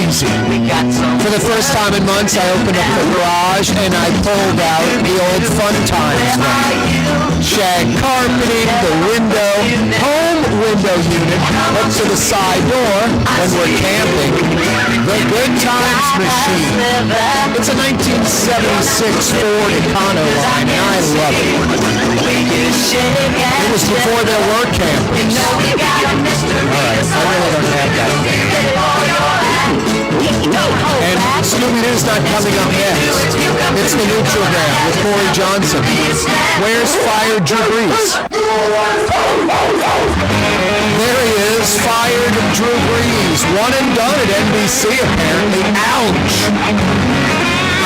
crazy. For the first time in months, I opened up the garage and I pulled out the old fun times. Shag carpeting, the window, home window unit up to the side door when we're camping. The Good Times machine. It's a 1976 Ford Econoline, and I love it. It was before there were campers. All right, I really don't have that thing. And Scooby-Doo's not coming up next. It's the Neutrogram with Corey Johnson. Where's Fired Drew Brees? There he is, fired Drew Brees. One and done at NBC, apparently. Ouch.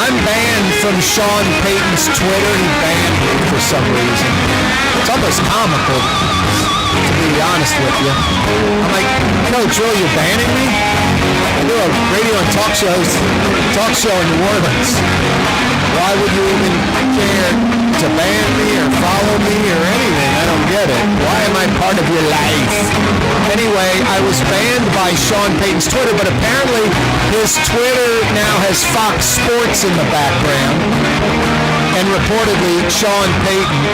I'm banned from Sean Payton's Twitter. He banned me for some reason. It's almost comical, to be honest with you. I'm like, Coach, really, you're banning me? I do a radio and talk show in New Orleans. Why would you even care to ban me or follow me or anything? I don't get it. Why am I part of your life? Anyway, I was banned by Sean Payton's Twitter, but apparently his Twitter now has Fox Sports in the background. And reportedly, Sean Payton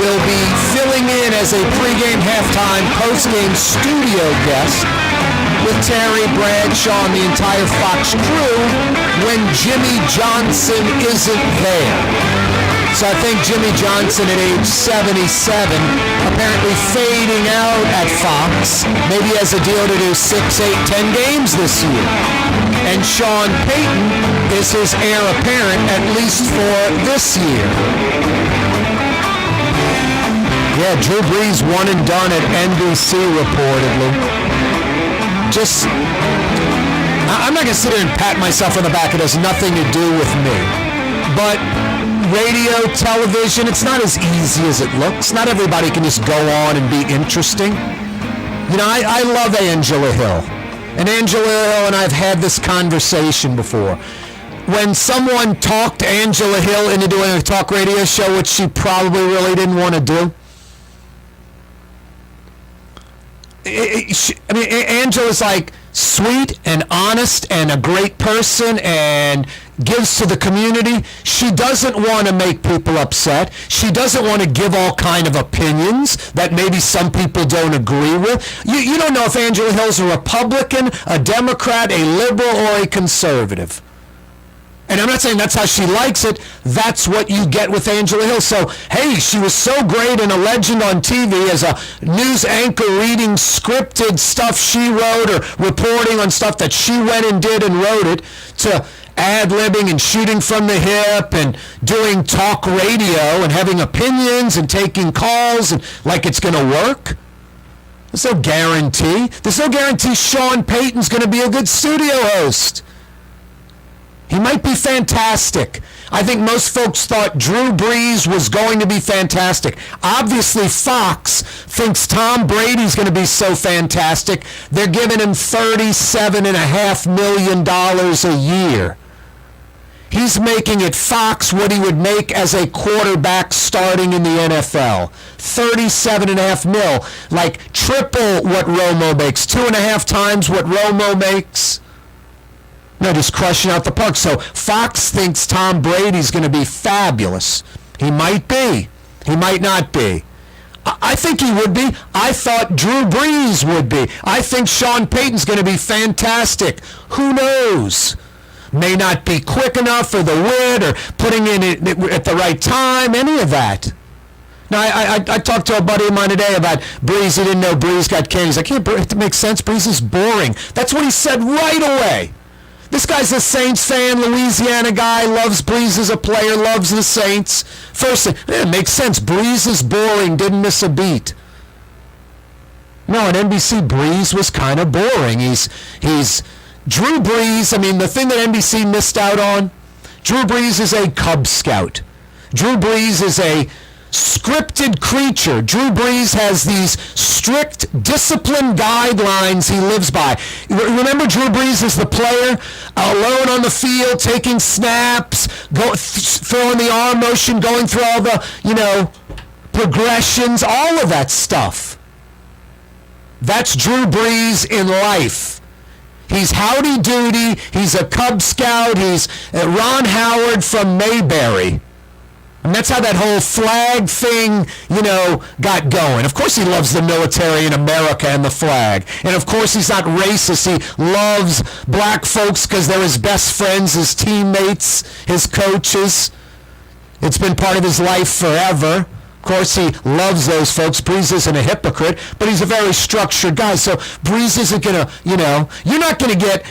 will be filling in as a pregame, halftime, postgame studio guest with Terry Bradshaw and the entire Fox crew when Jimmy Johnson isn't there. So I think Jimmy Johnson at age 77, apparently fading out at Fox, maybe has a deal to do 6, 8, 10 games this year. And Sean Payton is his heir apparent, at least for this year. Yeah, Drew Brees one and done at NBC reportedly. I'm not going to sit here and pat myself on the back. It has nothing to do with me. But radio, television, it's not as easy as it looks. Not everybody can just go on and be interesting. You know, I love Angela Hill. And Angela Hill and I have had this conversation before. When someone talked Angela Hill into doing a talk radio show, which she probably really didn't want to do, Angela's like sweet and honest and a great person and gives to the community. She doesn't want to make people upset. She doesn't want to give all kind of opinions that maybe some people don't agree with. You don't know if Angela Hill's a Republican, a Democrat, a liberal, or a conservative. And I'm not saying that's how she likes it. That's what you get with Angela Hill. So, hey, she was so great and a legend on TV as a news anchor reading scripted stuff she wrote or reporting on stuff that she went and did and wrote it, to ad-libbing and shooting from the hip and doing talk radio and having opinions and taking calls and like it's going to work. There's no guarantee. There's no guarantee Sean Payton's going to be a good studio host. He might be fantastic. I think most folks thought Drew Brees was going to be fantastic. Obviously, Fox thinks Tom Brady's going to be so fantastic, they're giving him $37.5 million a year. He's making it Fox what he would make as a quarterback starting in the NFL. $37.5 million, like triple what Romo makes, 2.5 times what Romo makes. No, just crushing out the park. So Fox thinks Tom Brady's going to be fabulous. He might be. He might not be. I think he would be. I thought Drew Brees would be. I think Sean Payton's going to be fantastic. Who knows? May not be quick enough for the wit or putting in it at the right time, any of that. Now, I talked to a buddy of mine today about Brees. He didn't know Brees got cancer. He's like, it makes sense. Brees is boring. That's what he said right away. This guy's a Saints fan, Louisiana guy, loves Brees as a player, loves the Saints. First thing, it makes sense. Brees is boring, didn't miss a beat. No, on NBC, Brees was kind of boring. He's Drew Brees. I mean, the thing that NBC missed out on, Drew Brees is a Cub Scout. Drew Brees is a scripted creature. Drew Brees has these strict discipline guidelines he lives by. Remember Drew Brees as the player, alone on the field, taking snaps, throwing the arm motion, going through all the, progressions, all of that stuff. That's Drew Brees in life. He's Howdy Doody. He's a Cub Scout. He's Ron Howard from Mayberry. And that's how that whole flag thing, got going. Of course he loves the military and America and the flag. And of course he's not racist. He loves black folks because they're his best friends, his teammates, his coaches. It's been part of his life forever. Of course, he loves those folks. Breeze isn't a hypocrite, but he's a very structured guy. So Breeze isn't going to, you're not going to get,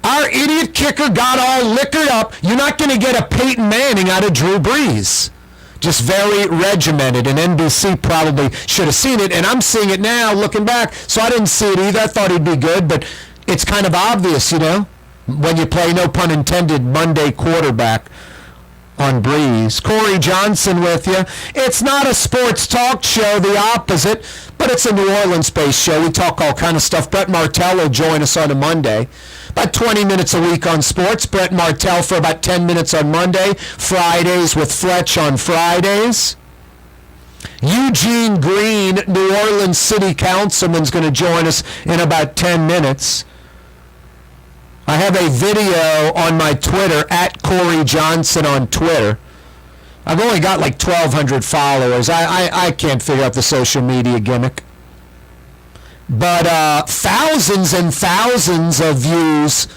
our idiot kicker got all liquored up. You're not going to get a Peyton Manning out of Drew Brees. Just very regimented, and NBC probably should have seen it, and I'm seeing it now looking back, so I didn't see it either. I thought he'd be good, but it's kind of obvious, when you play, no pun intended, Monday quarterback on Breeze. Corey Johnson with you. It's not a sports talk show, the opposite, but it's a New Orleans-based show. We talk all kind of stuff. Brett Martell will join us on a Monday. About 20 minutes a week on sports. Brett Martell for about 10 minutes on Monday. Fridays with Fletch on Fridays. Eugene Green, New Orleans City Councilman's going to join us in about 10 minutes. I have a video on my Twitter, at Corey Johnson on Twitter. I've only got like 1,200 followers. I can't figure out the social media gimmick. But thousands and thousands of views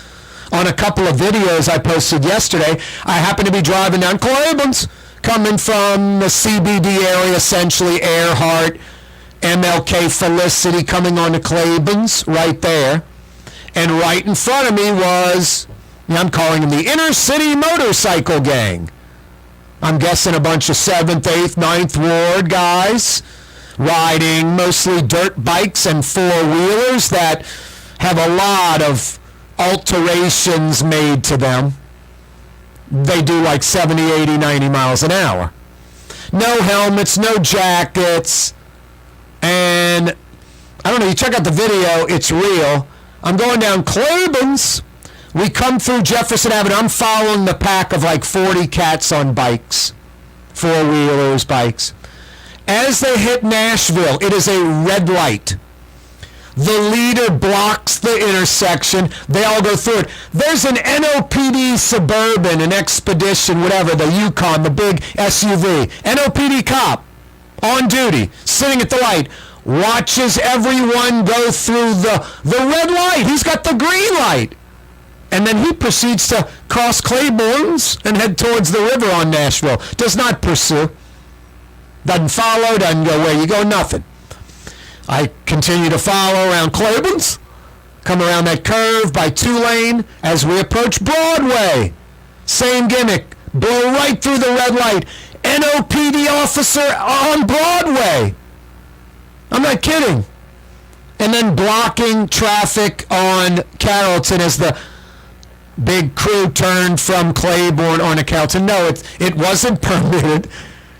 on a couple of videos I posted yesterday. I happened to be driving down Claiborne's, coming from the CBD area, essentially Earhart, MLK Felicity, coming on to Claiborne's right there. And right in front of me was, I'm calling them the Inner City Motorcycle Gang. I'm guessing a bunch of 7th, 8th, 9th Ward guys riding mostly dirt bikes and four-wheelers that have a lot of alterations made to them. They do like 70, 80, 90 miles an hour. No helmets, no jackets, and I don't know, you check out the video, it's real. I'm going down Claiborne's. We come through Jefferson Avenue. I'm following the pack of like 40 cats on bikes, four-wheelers, bikes. As they hit Nashville, it is a red light. The leader blocks the intersection. They all go through it. There's an NOPD Suburban, an Expedition, whatever, the Yukon, the big SUV. NOPD cop on duty, sitting at the light, watches everyone go through the red light. He's got the green light. And then he proceeds to cross Claiborne's and head towards the river on Nashville. Does not pursue. Doesn't follow, doesn't go where you go, nothing. I continue to follow around Claiborne's, come around that curve by Tulane as we approach Broadway. Same gimmick. Blow right through the red light. NOPD officer on Broadway. I'm not kidding. And then blocking traffic on Carrollton as the big crew turned from Claiborne onto Carrollton. No, it wasn't permitted.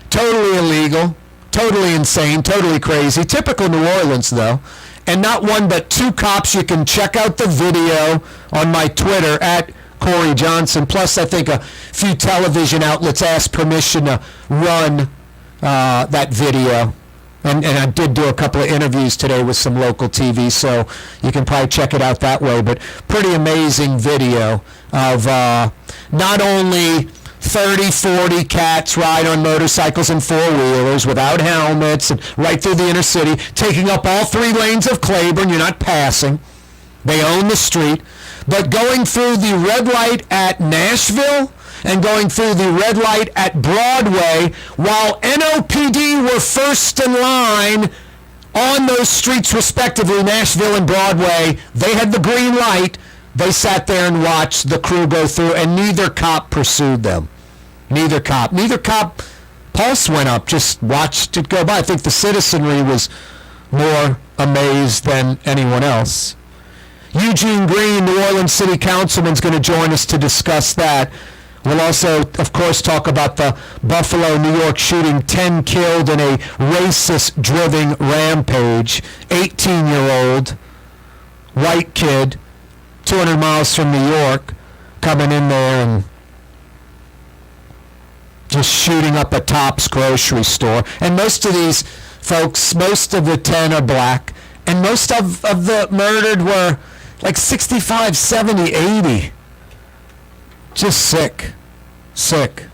Totally illegal. Totally insane. Totally crazy. Typical New Orleans, though. And not one but two cops. You can check out the video on my Twitter, at Corey Johnson. Plus, I think a few television outlets asked permission to run that video. And I did do a couple of interviews today with some local TV, so you can probably check it out that way. But pretty amazing video of not only 30, 40 cats ride on motorcycles and four-wheelers without helmets and right through the inner city, taking up all 3 lanes of Claiborne. You're not passing. They own the street. But going through the red light at Nashville and going through the red light at Broadway, while NOPD were first in line on those streets respectively, Nashville and Broadway, they had the green light. They sat there and watched the crew go through, and neither cop pursued them. Neither cop. Pulse went up, just watched it go by. I think the citizenry was more amazed than anyone else. Eugene Green, New Orleans City Councilman, is going to join us to discuss that. We'll also, of course, talk about the Buffalo, New York shooting, 10 killed in a racist-driven rampage. 18-year-old white kid, 200 miles from New York, coming in there and just shooting up a Tops grocery store. And most of these folks, most of the 10 are black, and most of the murdered were Like 65, 70, 80. Just sick. Sick.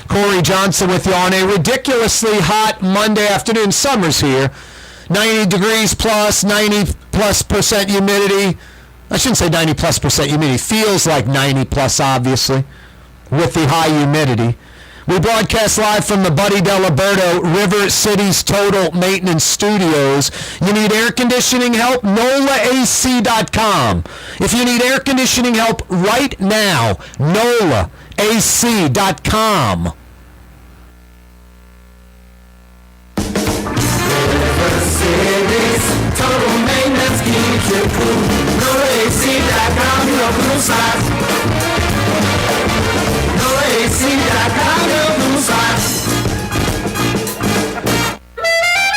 Corey Johnson with you on a ridiculously hot Monday afternoon. Summer's here. 90 degrees plus, 90 plus percent humidity. I shouldn't say 90 plus percent humidity. Feels like 90 plus, obviously, with the high humidity. We broadcast live from the Buddy Diliberto River City's Total Maintenance Studios. You need air conditioning help? NOLAAC.com. If you need air conditioning help right now, NOLAAC.com. River City's Total Maintenance keeps you cool. NOLAAC.com, your blue side.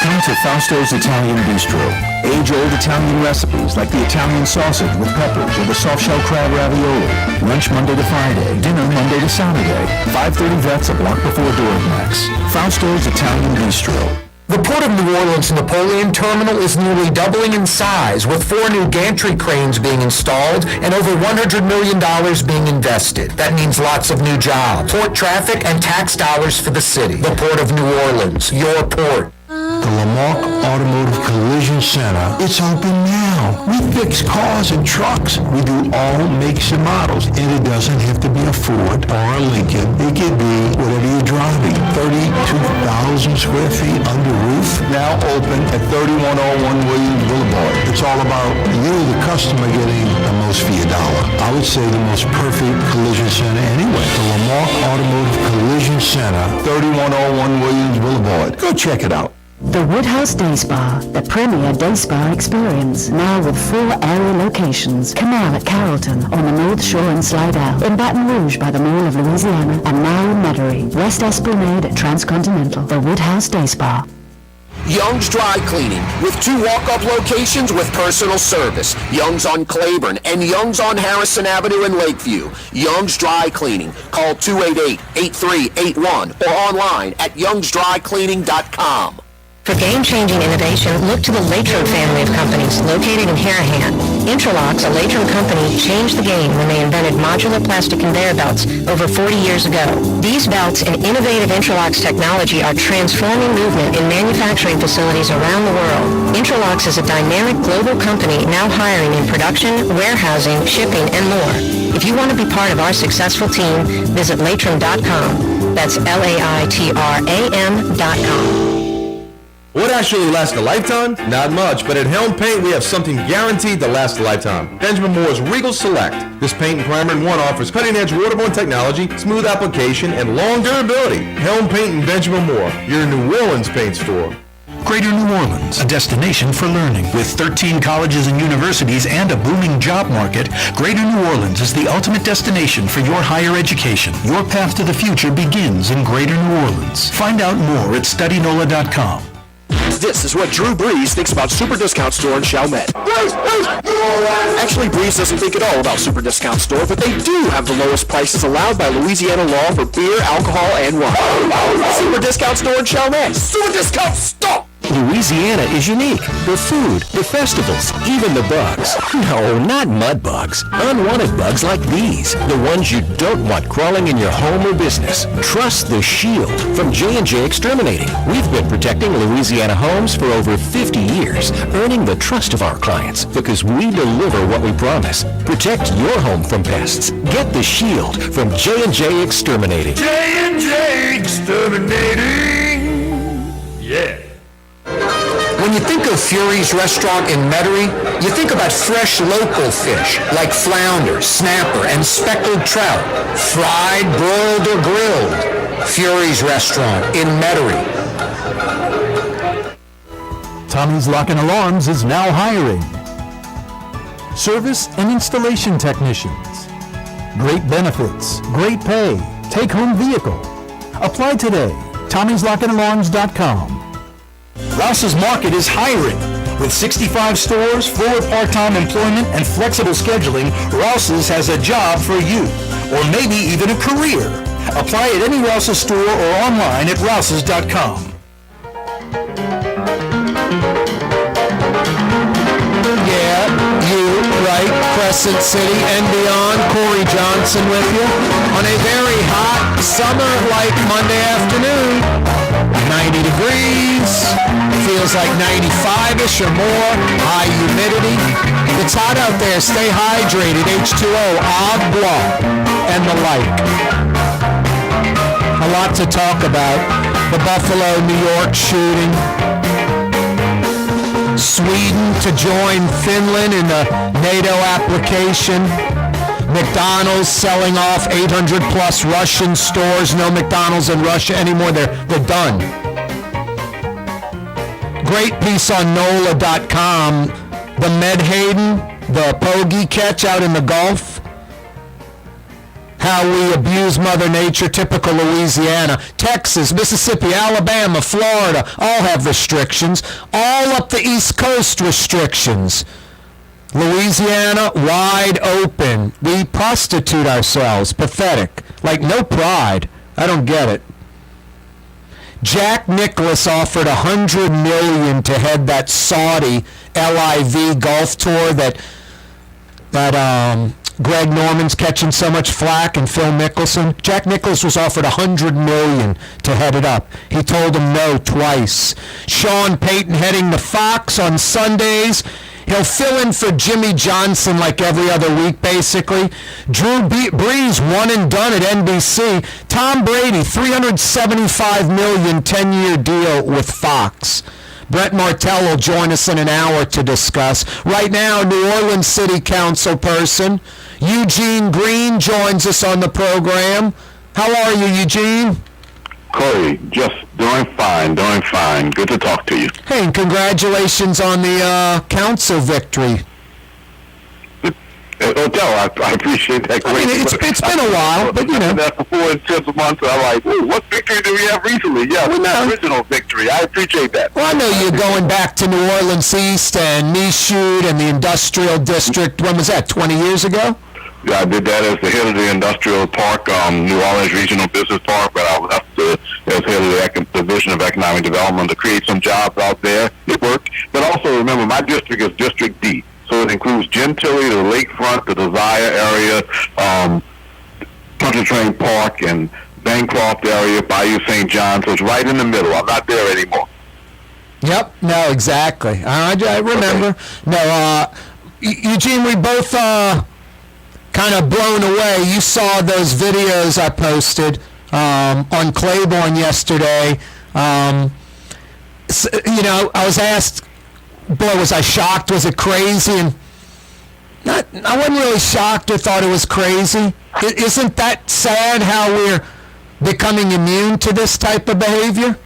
Come to Fausto's Italian Bistro. Age-old Italian recipes like the Italian sausage with peppers or the soft-shell crab ravioli. Lunch Monday to Friday, dinner Monday to Saturday. 530 Vets, a block before Dorimax. Fausto's Italian Bistro. The Port of New Orleans Napoleon Terminal is nearly doubling in size, with 4 new gantry cranes being installed and over $100 million being invested. That means lots of new jobs, port traffic, and tax dollars for the city. The Port of New Orleans, your port. The Lamarck Automotive Collision Center, it's open now. We fix cars and trucks. We do all makes and models. And it doesn't have to be a Ford or a Lincoln. It can be whatever you're driving. 32,000 square feet under roof. Now open at 3101 Williams Boulevard. It's all about you, the customer, getting the most for your dollar. I would say the most perfect collision center anyway. The Lamarck Automotive Collision Center, 3101 Williams Boulevard. Go check it out. The Woodhouse Day Spa, the premier day spa experience, now with 4 area locations. Canal at Carrollton, on the North Shore in Slidell, in Baton Rouge by the Mall of Louisiana, and now in Metairie, West Esplanade at Transcontinental. The Woodhouse Day Spa. Young's Dry Cleaning, with 2 walk-up locations with personal service. Young's on Claiborne and Young's on Harrison Avenue in Lakeview. Young's Dry Cleaning. Call 288-8381 or online at youngsdrycleaning.com. For game-changing innovation, look to the Latrim family of companies located in Harahan. Interlocks, a Latrim company, changed the game when they invented modular plastic conveyor belts over 40 years ago. These belts and innovative Interlocks technology are transforming movement in manufacturing facilities around the world. Interlocks is a dynamic global company now hiring in production, warehousing, shipping, and more. If you want to be part of our successful team, visit Latrim.com. That's LAITRAM.com. What actually lasts a lifetime? Not much, but at Helm Paint we have something guaranteed to last a lifetime. Benjamin Moore's Regal Select. This paint and primer in one offers cutting-edge waterborne technology, smooth application, and long durability. Helm Paint and Benjamin Moore, your New Orleans paint store. Greater New Orleans, a destination for learning. With 13 colleges and universities and a booming job market, Greater New Orleans is the ultimate destination for your higher education. Your path to the future begins in Greater New Orleans. Find out more at studynola.com. This is what Drew Brees thinks about Super Discount Store in Chalmette. Actually, Brees doesn't think at all about Super Discount Store, but they do have the lowest prices allowed by Louisiana law for beer, alcohol, and wine. Super Discount Store in Chalmette. Super Discount Store! Louisiana is unique. The food, the festivals, even the bugs. No, not mud bugs. Unwanted bugs like these. The ones you don't want crawling in your home or business. Trust the Shield from J&J Exterminating. We've been protecting Louisiana homes for over 50 years, earning the trust of our clients because we deliver what we promise. Protect your home from pests. Get the Shield from J&J Exterminating. J&J Exterminating. Yeah. When you think of Fury's Restaurant in Metairie, you think about fresh local fish like flounder, snapper, and speckled trout, fried, broiled, or grilled. Fury's Restaurant in Metairie. Tommy's Lock and Alarms is now hiring service and installation technicians. Great benefits, great pay, take-home vehicle. Apply today. Tommy'sLockandAlarms.com. Rouse's Market is hiring. With 65 stores, full part-time employment, and flexible scheduling, Rouse's has a job for you, or maybe even a career. Apply at any Rouse's store or online at Rouse's.com. Yeah, you, right. Crescent City and beyond. Corey Johnson with you on a very hot summer-like Monday afternoon. 90 degrees, feels like 95-ish or more, high humidity. It's hot out there. Stay hydrated. H2O, au revoir, and the like. A lot to talk about. The Buffalo, New York shooting. Sweden to join Finland in the NATO application. McDonald's selling off 800 plus Russian stores. No McDonald's in Russia anymore. They're done. Great piece on NOLA.com. The Medhaden, the Pogie catch out in the Gulf. How we abuse Mother Nature, typical Louisiana. Texas, Mississippi, Alabama, Florida, all have restrictions. All up the East Coast restrictions. Louisiana, wide open. We prostitute ourselves. Pathetic. Like no pride. I don't get it. Jack Nicklaus offered $100 million to head that Saudi LIV golf tour that Greg Norman's catching so much flack and Phil Mickelson. Jack Nicklaus was offered $100 million to head it up. He told him no twice. Sean Payton heading to Fox on Sundays. He'll fill in for Jimmy Johnson like every other week, basically. Drew Brees, one and done at NBC. Tom Brady, $375 million 10-year deal with Fox. Brett Martell will join us in an hour to discuss. Right now, New Orleans City Council person Eugene Green joins us on the program. How are you, Eugene? Corey, just doing fine. Good to talk to you. Hey, and congratulations on the council victory. Odell, I appreciate that. I mean, it's been a while, but you know. For 4 and 10 months, I'm like, ooh, what victory do we have recently? Yeah, the original victory. I appreciate that. Well, I know you're going back to New Orleans East and Michoud and the Industrial District. When was that, 20 years ago? Yeah, I did that as the head of the Industrial Park, New Orleans Regional Business Park, but I left as head of the Division of Economic Development to create some jobs out there. It worked. But also, remember, my district is District D. So it includes Gentilly, the Lakefront, the Desire area, Pontchartrain Park, and Bancroft area, Bayou St. John. So it's right in the middle. I'm not there anymore. Yep. No, exactly. I remember. Okay. No, Eugene, we both kind of blown away. You saw those videos I posted on Claiborne yesterday. So, you know, I was asked, boy, was I shocked? Was it crazy? And I wasn't really shocked or thought it was crazy. Isn't that sad how we're becoming immune to this type of behavior?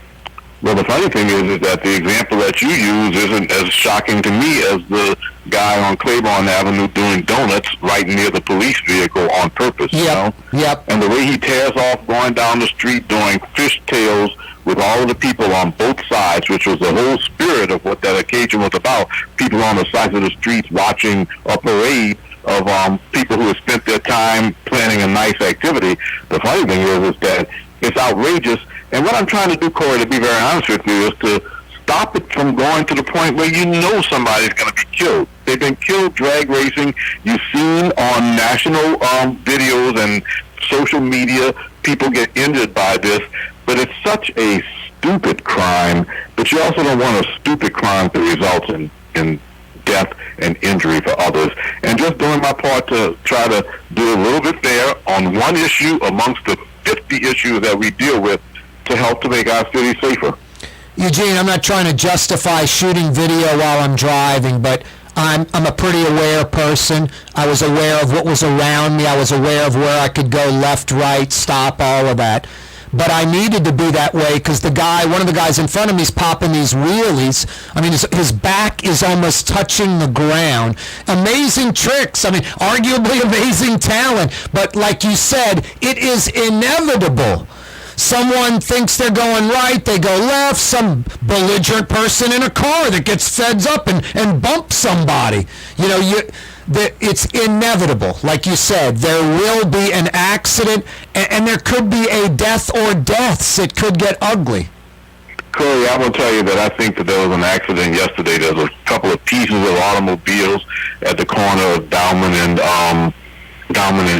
Well, the funny thing is that the example that you use isn't as shocking to me as the guy on Claiborne Avenue doing donuts right near the police vehicle on purpose. Yep. You know? Yep. And the way he tears off going down the street doing fishtails with all of the people on both sides, which was the whole spirit of what that occasion was about. People on the sides of the streets watching a parade of people who had spent their time planning a nice activity. The funny thing is that it's outrageous. And what I'm trying to do, Corey, to be very honest with you, is to stop it from going to the point where you know somebody's going to be killed. They've been killed drag racing. You've seen on national videos and social media people get injured by this. But it's such a stupid crime, but you also don't want a stupid crime that results in death and injury for others. And just doing my part to try to do a little bit there on one issue amongst the 50 issues that we deal with to help to make our city safer. Eugene, I'm not trying to justify shooting video while I'm driving, but I'm a pretty aware person. I was aware of what was around me. I was aware of where I could go left, right, stop, all of that. But I needed to be that way because one of the guys in front of me is popping these wheelies. I mean, his back is almost touching the ground. Amazing tricks. I mean, arguably amazing talent. But like you said, it is inevitable. Someone thinks they're going right, they go left. Some belligerent person in a car that gets feds up and bumps somebody. You know, it's inevitable. Like you said, there will be an accident, and there could be a death or deaths. It could get ugly. Corey, I will tell you that I think that there was an accident yesterday. There was a couple of pieces of automobiles at the corner of Dowman and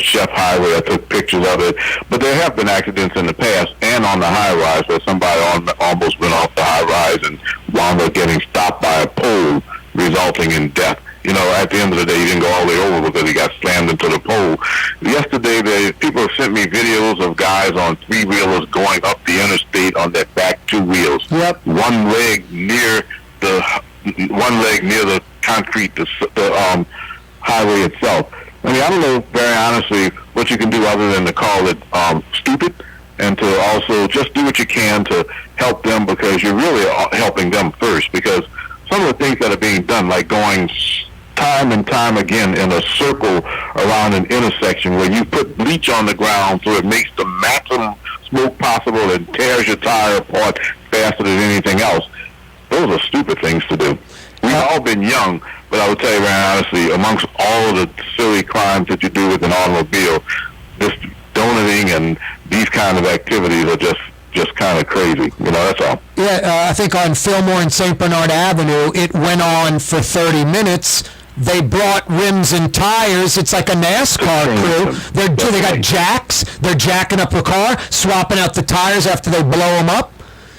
Chef Highway. I took pictures of it. But there have been accidents in the past and on the high-rise where somebody almost went off the high-rise and wound up getting stopped by a pole, resulting in death. You know, at the end of the day, he didn't go all the way over because he got slammed into the pole. Yesterday, people have sent me videos of guys on three-wheelers going up the interstate on their back two wheels. Yep. One leg near the concrete, the highway itself. I mean, I don't know, very honestly, what you can do other than to call it stupid, and to also just do what you can to help them, because you're really helping them first. Because some of the things that are being done, like going time and time again in a circle around an intersection where you put bleach on the ground so it makes the maximum smoke possible and tears your tire apart faster than anything else. Those are stupid things to do. We've all been young, but I would tell you very honestly, amongst all of the silly crimes that you do with an automobile, this donating and these kind of activities are just kind of crazy. You know, that's all. Yeah, I think on Fillmore and St. Bernard Avenue, it went on for 30 minutes. They brought rims and tires. It's like a NASCAR crew. They got jacks. They're jacking up the car, swapping out the tires after they blow them up,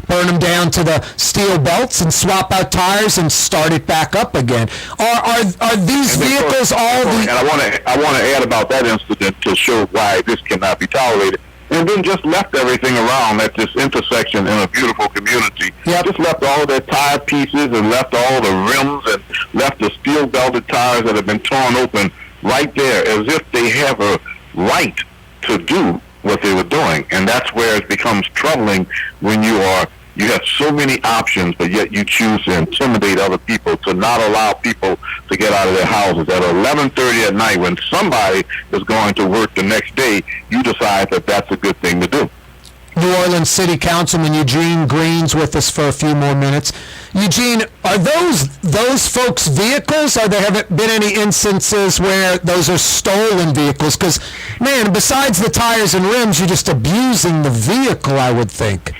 burn them down to the steel belts, and swap out tires and start it back up again. Are these vehicles all the... And I want to add about that incident to show why this cannot be tolerated. And then just left everything around at this intersection in a beautiful community. Yep. Just left all their tire pieces and left all the rims and left the steel belted tires that have been torn open right there, as if they have a right to do what they were doing. And that's where it becomes troubling when you have so many options, but yet you choose to intimidate other people, to not allow people to get out of their houses. At 11:30 at night, when somebody is going to work the next day, you decide that that's a good thing to do. New Orleans City Councilman Eugene Green's with us for a few more minutes. Eugene, are those folks' vehicles? Or there haven't been any instances where those are stolen vehicles? Because, man, besides the tires and rims, you're just abusing the vehicle, I would think.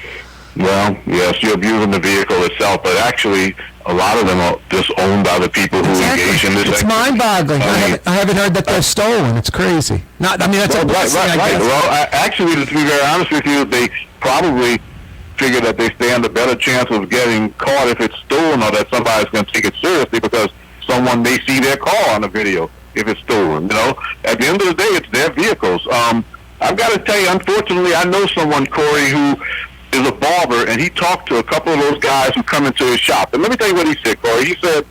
Well, yes, you're abusing the vehicle itself, but actually, a lot of them are just owned by the people who engage in this. It's mind-boggling. I haven't heard that they're stolen. It's crazy. That's a blessing, I guess. Well, actually, to be very honest with you, they probably figure that they stand a better chance of getting caught if it's stolen, or that somebody's going to take it seriously because someone may see their car on the video if it's stolen. You know, at the end of the day, it's their vehicles. I've got to tell you, unfortunately, I know someone, Corey, who is a barber, and he talked to a couple of those guys who come into his shop. And let me tell you what he said, Corey. He said,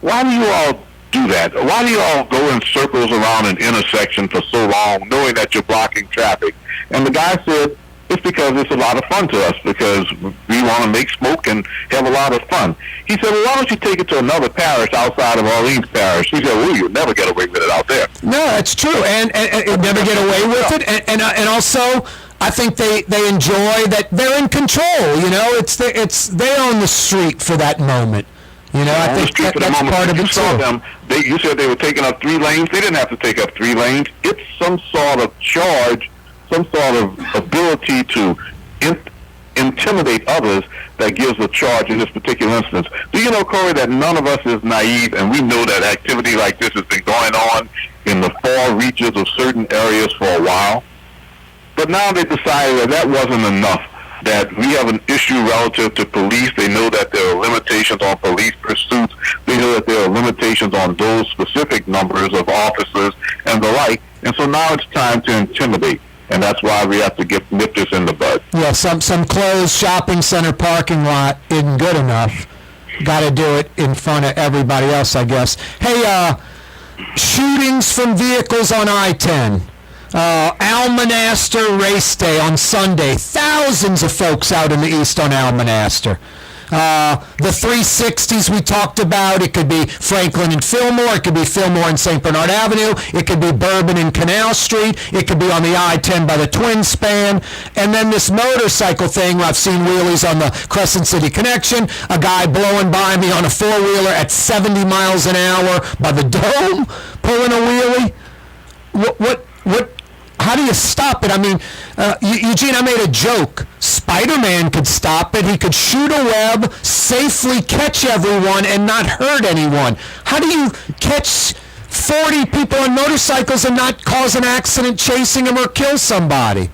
why do you all do that? Why do you all go in circles around an intersection for so long, knowing that you're blocking traffic? And the guy said, it's because it's a lot of fun to us, because we want to make smoke and have a lot of fun. He said, well, why don't you take it to another parish outside of Orleans Parish? He said, well, you'll never get away with it out there. No, that's true. And never get away with it. And also, I think they enjoy that they're in control. You know, they own the street for that moment. You know, I think that's part of it too. You said they were taking up 3 lanes. They didn't have to take up 3 lanes. It's some sort of charge, some sort of ability to intimidate others that gives a charge in this particular instance. Do you know, Corey, that none of us is naive, and we know that activity like this has been going on in the far reaches of certain areas for a while? But now they decided that wasn't enough, that we have an issue relative to police. They know that there are limitations on police pursuits. They know that there are limitations on those specific numbers of officers and the like. And so now it's time to intimidate. And that's why we have to nip this in the bud. Yeah, some closed shopping center parking lot isn't good enough. Got to do it in front of everybody else, I guess. Hey, shootings from vehicles on I-10. Almonaster Race Day on Sunday. Thousands of folks out in the east on Almonaster. The 360s we talked about, it could be Franklin and Fillmore, it could be Fillmore and St. Bernard Avenue, it could be Bourbon and Canal Street, it could be on the I-10 by the Twin Span, and then this motorcycle thing where I've seen wheelies on the Crescent City Connection, a guy blowing by me on a four-wheeler at 70 miles an hour by the Dome, pulling a wheelie. What how do you stop it? I mean, Eugene, I made a joke. Spider-Man could stop it. He could shoot a web, safely catch everyone, and not hurt anyone. How do you catch 40 people on motorcycles and not cause an accident chasing them or kill somebody?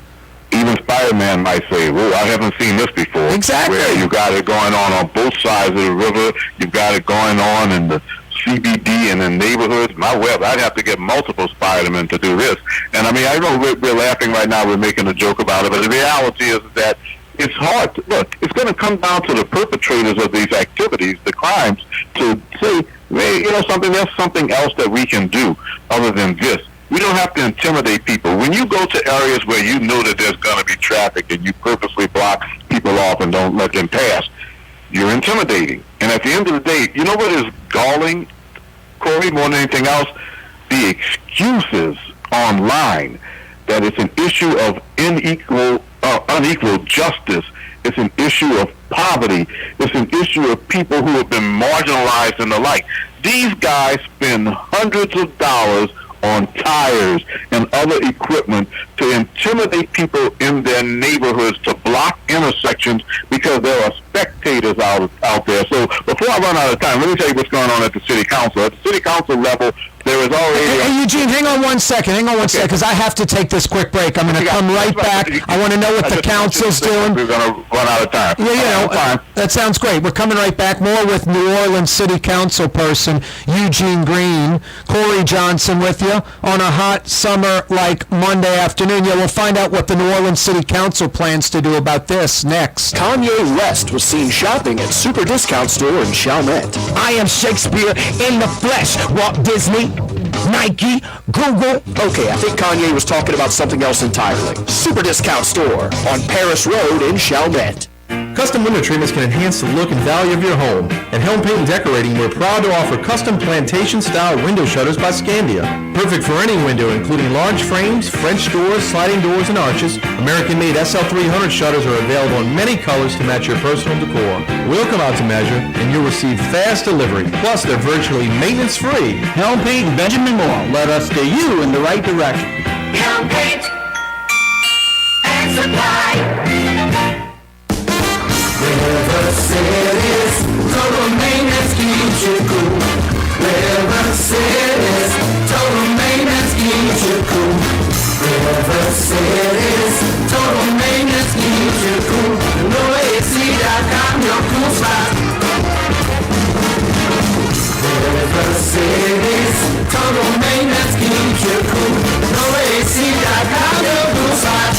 Even Spider-Man might say, "Whoa, I haven't seen this before." Exactly. Where you got it going on both sides of the river. You've got it going on in the CBD and in neighborhoods. My web, I'd have to get multiple Spider-Men to do this. And I mean, I know we're laughing right now. We're making a joke about it, but the reality is that it's hard. Look, it's going to come down to the perpetrators of these activities, the crimes, to say, hey, you know something, there's something else that we can do other than this. We don't have to intimidate people. When you go to areas where you know that there's going to be traffic and you purposely block people off and don't let them pass, you're intimidating. And at the end of the day, you know what is galling, Corey, more than anything else? The excuses online that it's an issue of unequal justice. It's an issue of poverty. It's an issue of people who have been marginalized and the like. These guys spend hundreds of dollars on tires and other equipment to intimidate people in their neighborhoods, to block intersections because there are spectators out there. So before I run out of time, let me tell you what's going on at the city council. At the city council level, there is already... Hey, Eugene, hang on one second, because I have to take this quick break. I'm going to come right back. I want to know what the council's doing. We're going to run out of time. That sounds great. We're coming right back. More with New Orleans City Council person Eugene Green, Corey Johnson with you on a hot summer like Monday afternoon. Yeah, we'll find out what the New Orleans City Council plans to do about this next. Kanye West was seen shopping at Super Discount Store in Chalmette. I am Shakespeare in the flesh. Walt Disney, Nike, Google. Okay, I think Kanye was talking about something else entirely. Super Discount Store on Paris Road in Chalmette. Custom window treatments can enhance the look and value of your home. At Helm Paint and Decorating, we're proud to offer custom plantation-style window shutters by Scandia. Perfect for any window, including large frames, French doors, sliding doors, and arches. American-made SL300 shutters are available in many colors to match your personal decor. We'll come out to measure, and you'll receive fast delivery. Plus, they're virtually maintenance-free. Helm Paint and Benjamin Moore. Let us steer you in the right direction. Helm Paint and Supply. River City's total maintenance keeps you cool. River City's total maintenance keeps you cool. River City's total maintenance keeps you cool. NoAC.com, your cool spot. River City's total maintenance keeps you cool. NoAC.com, your cool spot.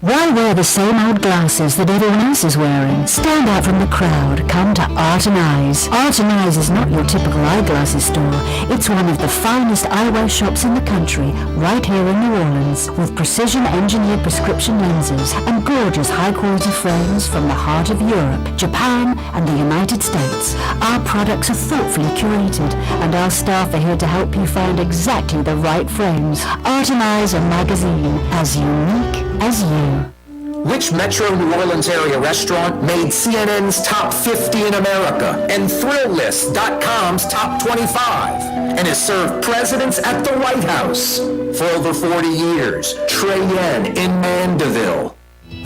Why wear the same old glasses that everyone else is wearing? Stand out from the crowd. Come to Art and Eyes. Art and Eyes is not your typical eyeglasses store. It's one of the finest eyewear shops in the country, right here in New Orleans, with precision-engineered prescription lenses and gorgeous high-quality frames from the heart of Europe, Japan, and the United States. Our products are thoughtfully curated, and our staff are here to help you find exactly the right frames. Art and Eyes, a magazine as unique as you. Which Metro New Orleans area restaurant made CNN's Top 50 in America and ThrillList.com's Top 25 and has served presidents at the White House for over 40 years? Trey Yen in Mandeville.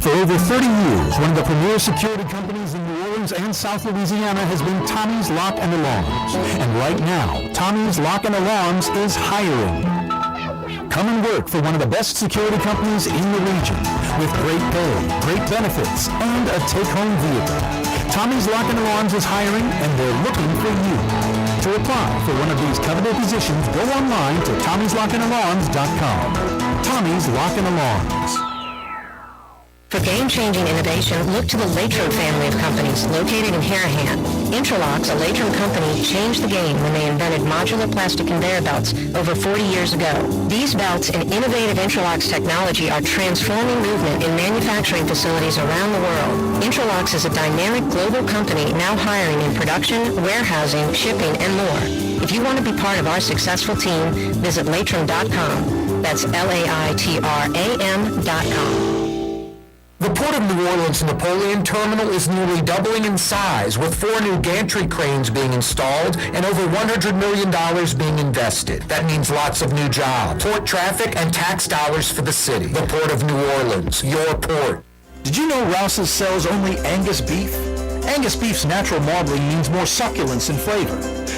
For over 30 years, one of the premier security companies in New Orleans and South Louisiana has been Tommy's Lock and Alarms. And right now, Tommy's Lock and Alarms is hiring. Come and work for one of the best security companies in the region with great pay, great benefits, and a take-home vehicle. Tommy's Lock and Alarms is hiring, and they're looking for you. To apply for one of these coveted positions, go online to Tommy'sLockandAlarms.com. Tommy's Lock and Alarms. For game-changing innovation, look to the Latrobe family of companies located in Harahan. Interlocks, a Latrobe company, changed the game when they invented modular plastic conveyor belts over 40 years ago. These belts and innovative Interlocks technology are transforming movement in manufacturing facilities around the world. Interlocks is a dynamic global company now hiring in production, warehousing, shipping, and more. If you want to be part of our successful team, visit Latram.com. That's LAITRAM.com. The Port of New Orleans Napoleon Terminal is nearly doubling in size, with 4 new gantry cranes being installed and over $100 million being invested. That means lots of new jobs, port traffic, and tax dollars for the city. The Port of New Orleans, your port. Did you know Rouse's sells only Angus beef? Angus beef's natural marbling means more succulence and flavor.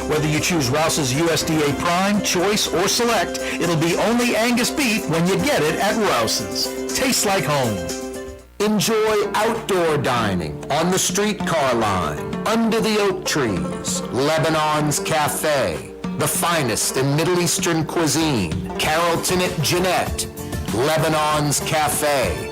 Whether you choose Rouse's USDA Prime, Choice, or Select, it'll be only Angus beef when you get it at Rouse's. Tastes like home. Enjoy outdoor dining on the streetcar line, under the oak trees, Lebanon's Cafe, the finest in Middle Eastern cuisine, Carrollton at Jeanette, Lebanon's Cafe.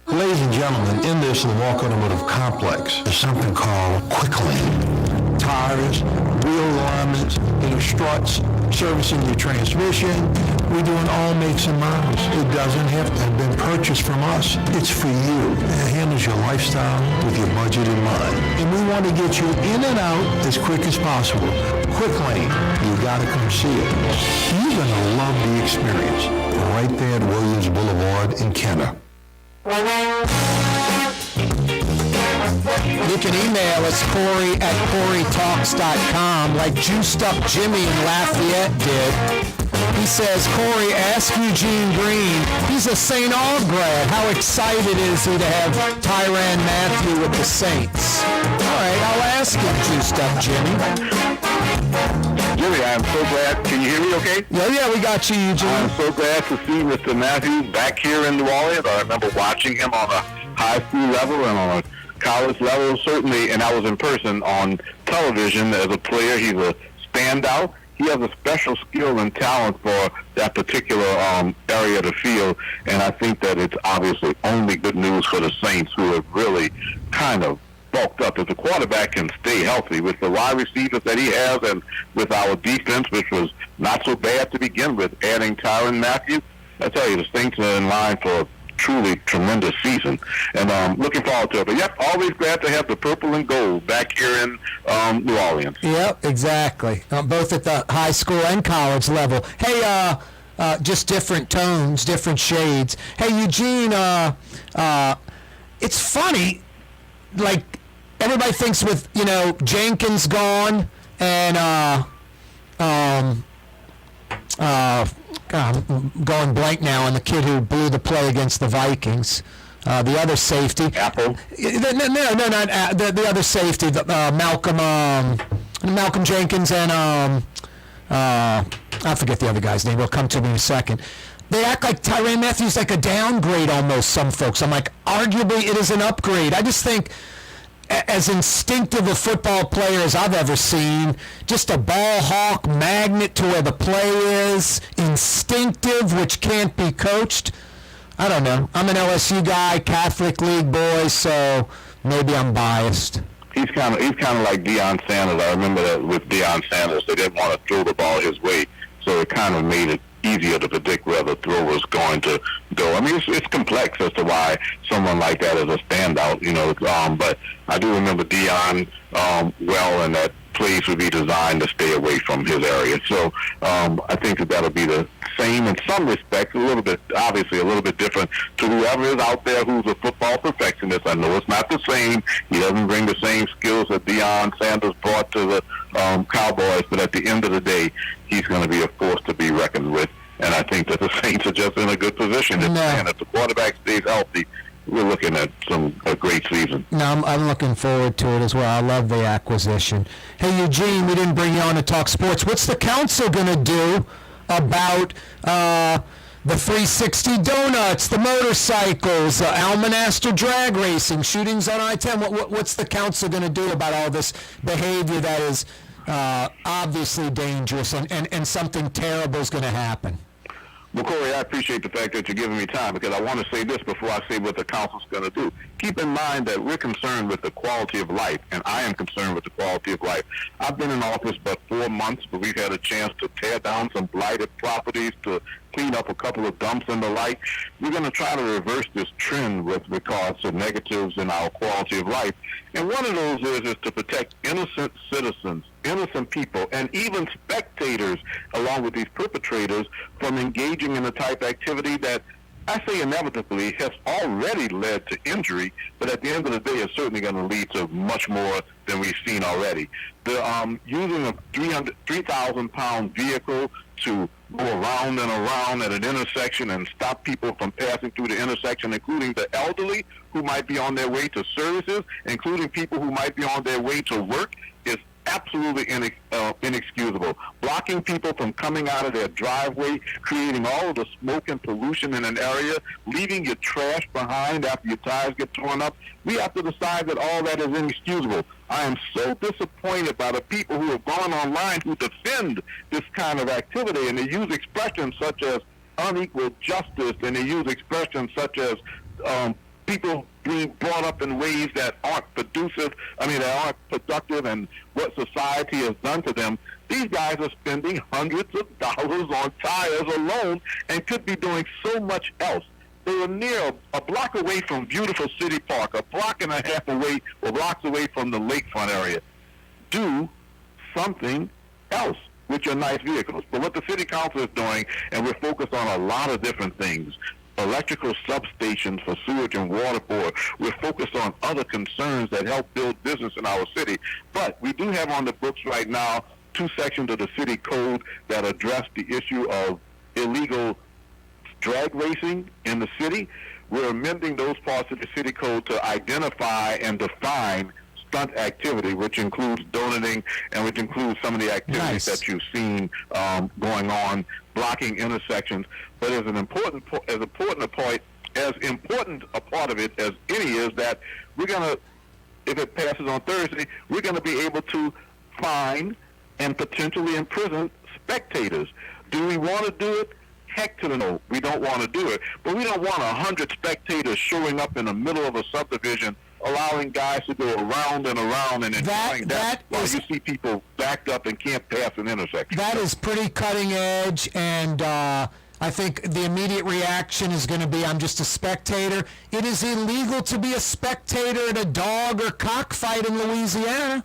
Ladies and gentlemen, in this Walk Automotive Complex is something called Quick Lane. Tires, wheel alignments, struts, servicing your transmission. We're doing all makes and models. It doesn't have to have been purchased from us. It's for you. It handles your lifestyle with your budget in mind. And we want to get you in and out as quick as possible. Quick Lane, you gotta come see it. You're gonna love the experience. Right there at Williams Boulevard in Kenner. You can email us, Corey at CoreyTalks.com, like Juiced Up Jimmy in Lafayette did. He says, Corey, ask Eugene Green. He's a St. Aug grad. How excited is he to have Tyrann Mathieu with the Saints? All right, I'll ask him, Juiced Up Jimmy. Jimmy, I am so glad. Can you hear me okay? Yeah, we got you, Eugene. I'm so glad to see Mr. Mathieu back here in New Orleans. I remember watching him on a high school level and on a college level, certainly, and I was in person on television as a player. He's a standout. He has a special skill and talent for that particular area of the field, and I think that it's obviously only good news for the Saints, who have really kind of bulked up. If the quarterback can stay healthy with the wide receivers that he has and with our defense, which was not so bad to begin with, adding Tyrann Mathieu, I tell you, the Saints are in line for a truly tremendous season, and looking forward to it. But yep, always glad to have the purple and gold back here in New Orleans. Yep, exactly. Both at the high school and college level. Hey, just different tones, different shades. Hey, Eugene, it's funny, like everybody thinks with, Jenkins gone and God, I'm going blank now on the kid who blew the play against the Vikings. The other safety. Apple? No, not the other safety. Malcolm Jenkins and I forget the other guy's name. It'll come to me in a second. They act like Tyrann Mathieu's like a downgrade almost, some folks. I'm like, arguably it is an upgrade. I just think as instinctive a football player as I've ever seen, just a ball hawk, magnet to where the play is, instinctive, which can't be coached. I don't know. I'm an LSU guy, Catholic League boy, so maybe I'm biased. He's kind of like Deion Sanders. I remember that with Deion Sanders, they didn't want to throw the ball his way, so it kind of made it easier to predict where the throw was going to go. I mean, it's complex as to why someone like that is a standout, but I do remember Deion well, and that plays would be designed to stay away from his area. So I think that'll be the same in some respects, obviously a little bit different to whoever is out there who's a football perfectionist. I know it's not the same. He doesn't bring the same skills that Deion Sanders brought to the Cowboys, but at the end of the day, he's going to be a force to be reckoned with. And I think that the Saints are just in a good position. And if the quarterback stays healthy, we're looking at a great season. No, I'm looking forward to it as well. I love the acquisition. Hey, Eugene, we didn't bring you on to talk sports. What's the council going to do about the 360 donuts, the motorcycles, Almonaster drag racing, shootings on I-10? What's the council going to do about all this behavior that is obviously dangerous and something terrible is going to happen? Well, Corey, I appreciate the fact that you're giving me time, because I want to say this before I say what the council's going to do. Keep in mind that we're concerned with the quality of life, and I am concerned with the quality of life. I've been in office but 4 months, but we've had a chance to tear down some blighted properties, to clean up a couple of dumps and the like. We're going to try to reverse this trend with regards to negatives in our quality of life. And one of those is to protect innocent citizens, innocent people, and even spectators, along with these perpetrators, from engaging in the type of activity that I say inevitably, has already led to injury, but at the end of the day, it's certainly going to lead to much more than we've seen already. The using a 3,000-pound vehicle to go around and around at an intersection and stop people from passing through the intersection, including the elderly who might be on their way to services, including people who might be on their way to work, is absolutely inexcusable. Blocking people from coming out of their driveway, creating all of the smoke and pollution in an area, leaving your trash behind after your tires get torn up. We have to decide that all that is inexcusable. I am so disappointed by the people who have gone online who defend this kind of activity, and they use expressions such as unequal justice, and they use expressions such as people being brought up in ways that aren't that aren't productive, and what society has done to them. These guys are spending hundreds of dollars on tires alone and could be doing so much else. They were near a block away from beautiful City Park, a block and a half away, or blocks away from the lakefront area. Do something else with your nice vehicles. But what the city council is doing, and we're focused on a lot of different things, electrical substations for sewage and water board. We're focused on other concerns that help build business in our city. But we do have on the books right now 2 sections of the city code that address the issue of illegal drag racing in the city. We're amending those parts of the city code to identify and define stunt activity, which includes donating and which includes some of the activities that you've seen going on, blocking intersections. But as important a part of it as any is that we're going to, if it passes on Thursday, we're going to be able to fine and potentially imprison spectators. Do we want to do it? Heck to the no. We don't want to do it. But we don't want 100 spectators showing up in the middle of a subdivision, allowing guys to go around and around and enjoying that while you see people backed up and can't pass an intersection. That is pretty cutting edge, and I think the immediate reaction is going to be, I'm just a spectator. It is illegal to be a spectator at a dog or cockfight in Louisiana.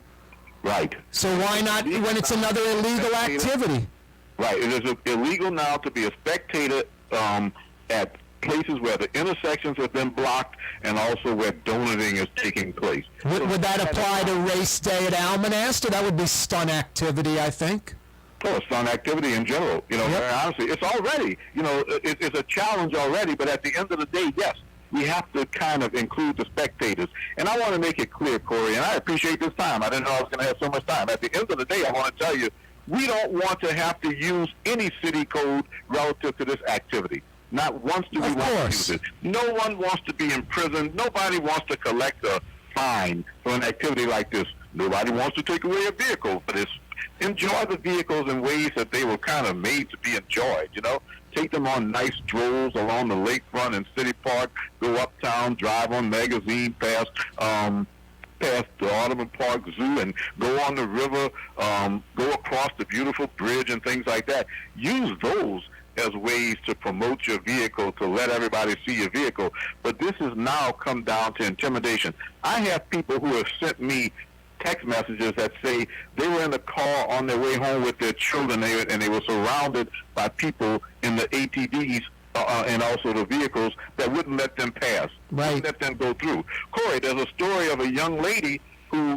Right. So why not when it's another illegal activity? Right. It is illegal now to be a spectator at places where the intersections have been blocked and also where donating is taking place. Would that apply to race day at Almanaster? That would be stunt activity, I think. Oh, stunt activity in general. Very honestly, it's already, it's a challenge already, but at the end of the day, yes, we have to kind of include the spectators. And I want to make it clear, Corey, and I appreciate this time. I didn't know I was going to have so much time. At the end of the day, I want to tell you, we don't want to have to use any city code relative to this activity. Not once do we want to use it. No one wants to be in prison. Nobody wants to collect a fine for an activity like this. Nobody wants to take away a vehicle, but enjoy the vehicles in ways that they were kind of made to be enjoyed, Take them on nice strolls along the lakefront and City Park, go uptown, drive on Magazine past the Audubon Park Zoo and go on the river, go across the beautiful bridge and things like that. Use those as ways to promote your vehicle, to let everybody see your vehicle. But this has now come down to intimidation. I have people who have sent me text messages that say they were in the car on their way home with their children and they were surrounded by people in the ATVs and also the vehicles that wouldn't let them pass, wouldn't let them go through. Corey, there's a story of a young lady who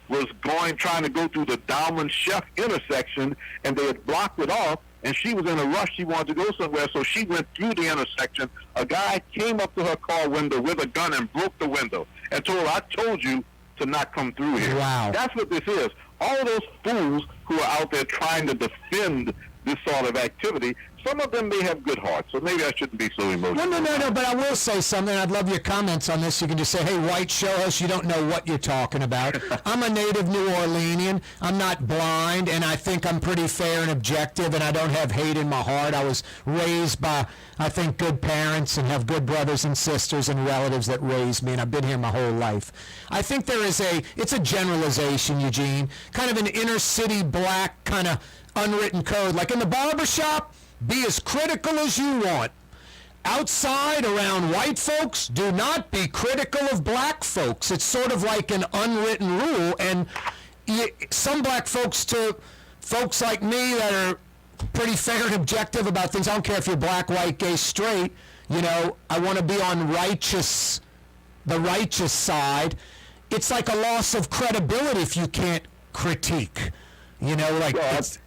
was trying to go through the Diamond Chef intersection, and they had blocked it off, and she was in a rush. She wanted to go somewhere, so she went through the intersection. A guy came up to her car window with a gun and broke the window and told her, I told you to not come through here. Wow. That's what this is. All of those fools who are out there trying to defend this sort of activity, some of them may have good hearts, so maybe I shouldn't be so emotional. No, but I will say something. I'd love your comments on this. You can just say, hey, White, show us. You don't know what you're talking about. I'm a native New Orleanian. I'm not blind, and I think I'm pretty fair and objective, and I don't have hate in my heart. I was raised by, I think, good parents and have good brothers and sisters and relatives that raised me, and I've been here my whole life. I think it's a generalization, Eugene, kind of an inner city black kind of unwritten code. Like in the barber shop, be as critical as you want. Outside, around white folks, do not be critical of black folks. It's sort of like an unwritten rule, and some black folks to folks like me that are pretty fair and objective about things. I don't care if you're black, white, gay, straight. You know, I want to be on the righteous side. It's like a loss of credibility if you can't critique. You know, like,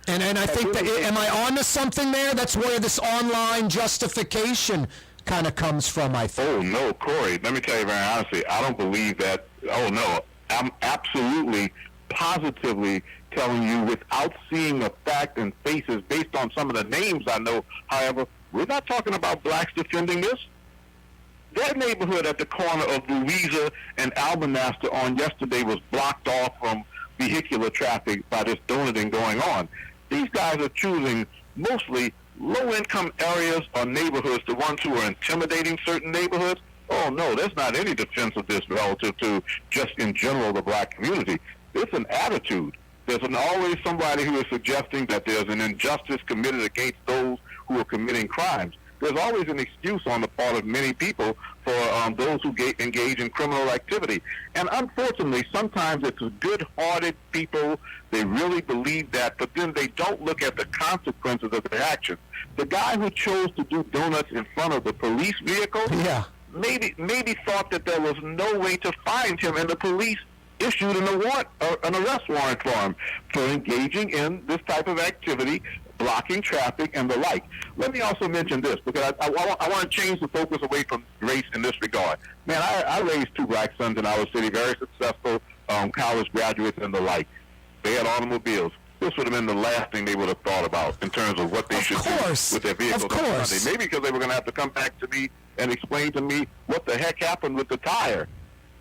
and I think that, am I on to something there? That's where this online justification kind of comes from, I think. Oh, no, Corey, let me tell you very honestly, I don't believe that. Oh, no, I'm absolutely, positively telling you without seeing the fact and faces based on some of the names I know. However, we're not talking about blacks defending this. That neighborhood at the corner of Louisa and Albenaster on yesterday was blocked off from vehicular traffic by this donating going on. These guys are choosing mostly low-income areas or neighborhoods, the ones who are intimidating certain neighborhoods. Oh, no, there's not any defense of this relative to just in general the black community. It's an attitude. There's always somebody who is suggesting that there's an injustice committed against those who are committing crimes. There's always an excuse on the part of many people for those who engage in criminal activity. And unfortunately, sometimes it's good-hearted people. They really believe that, but then they don't look at the consequences of their actions. The guy who chose to do donuts in front of the police vehicle maybe thought that there was no way to find him, and the police issued an arrest warrant for him for engaging in this type of activity, blocking traffic and the like. Let me also mention this, because I want to change the focus away from race in this regard. Man, I raised 2 black sons in our city, very successful college graduates and the like. They had automobiles. This would have been the last thing they would have thought about in terms of what they should do with their vehicles on Sunday. Maybe because they were going to have to come back to me and explain to me what the heck happened with the tire.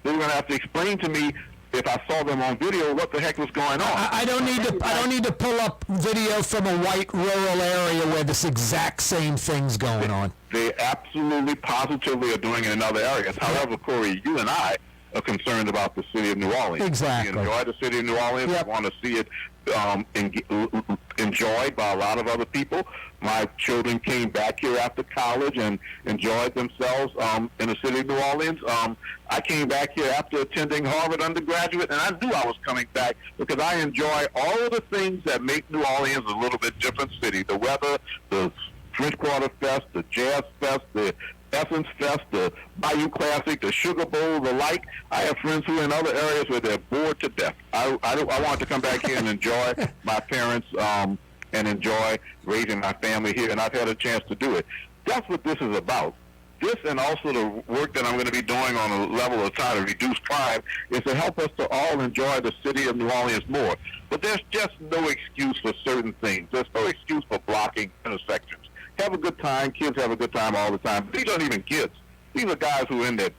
They were going to have to explain to me, if I saw them on video, what the heck was going on. I don't need to pull up video from a white rural area where this exact same thing's going on. They absolutely, positively are doing it in other areas. However, Corey, you and I are concerned about the city of New Orleans. Exactly. We enjoy the city of New Orleans. Yep. We want to see it enjoyed by a lot of other people. My children came back here after college and enjoyed themselves in the city of New Orleans. I came back here after attending Harvard undergraduate, and I knew I was coming back because I enjoy all of the things that make New Orleans a little bit different city. The weather, the French Quarter Fest, the Jazz Fest, the Essence Fest, the Bayou Classic, the Sugar Bowl, the like. I have friends who are in other areas where they're bored to death. I want to come back here and enjoy my parents and enjoy raising my family here, and I've had a chance to do it. That's what this is about. This, and also the work that I'm going to be doing on a level of trying to reduce crime, is to help us to all enjoy the city of New Orleans more. But there's just no excuse for certain things. There's no excuse for blocking intersections. Have a good time. Kids have a good time all the time. These aren't even kids. These are guys who are in their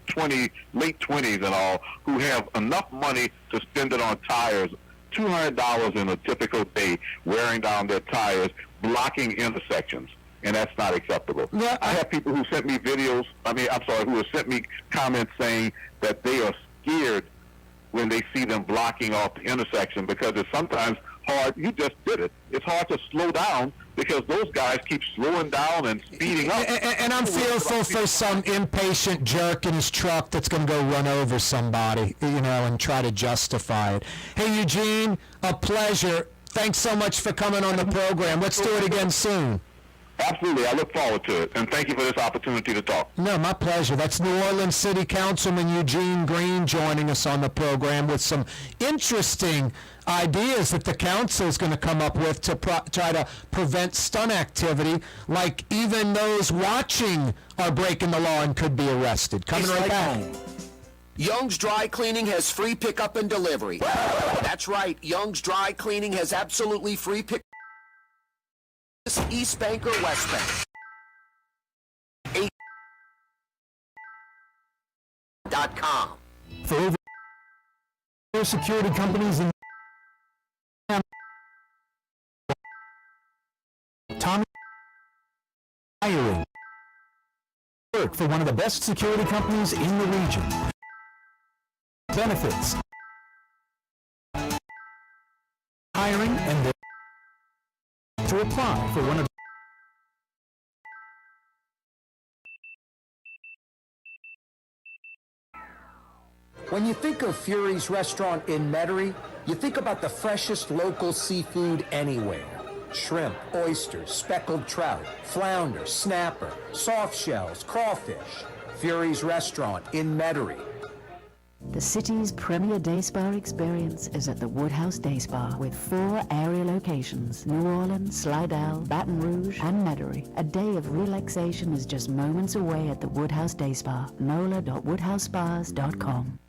late 20s and all, who have enough money to spend it on tires, $200 in a typical day, wearing down their tires, blocking intersections. And that's not acceptable. Yeah. I have people who sent me videos, who have sent me comments saying that they are scared when they see them blocking off the intersection because it's sometimes hard. You just did it. It's hard to slow down because those guys keep slowing down and speeding up. And I'm fearful for some impatient jerk in his truck that's going to go run over somebody, and try to justify it. Hey, Eugene, a pleasure. Thanks so much for coming on the program. Let's do it again soon. Absolutely. I look forward to it. And thank you for this opportunity to talk. No, my pleasure. That's New Orleans City Councilman Eugene Green joining us on the program with some interesting ideas that the council is going to come up with to try to prevent stunt activity, like even those watching are breaking the law and could be arrested. Coming right back. Young's Dry Cleaning has free pickup and delivery. That's right. Young's Dry Cleaning has absolutely free pickup. East Bank or West Bank. .com. For over security companies in Tommy hiring. Work for one of the best security companies in the region. Benefits. Hiring and to apply for one of When you think of Fury's restaurant in Metairie, you think about the freshest local seafood anywhere. shrimp, oysters, speckled trout, flounder, snapper, soft shells, crawfish. Fury's Restaurant in Metairie. The city's premier day spa experience is at the Woodhouse Day Spa with 4 area locations: New Orleans, Slidell, Baton Rouge, and Metairie. A day of relaxation is just moments away at the Woodhouse Day Spa. NOLA.woodhousespas.com.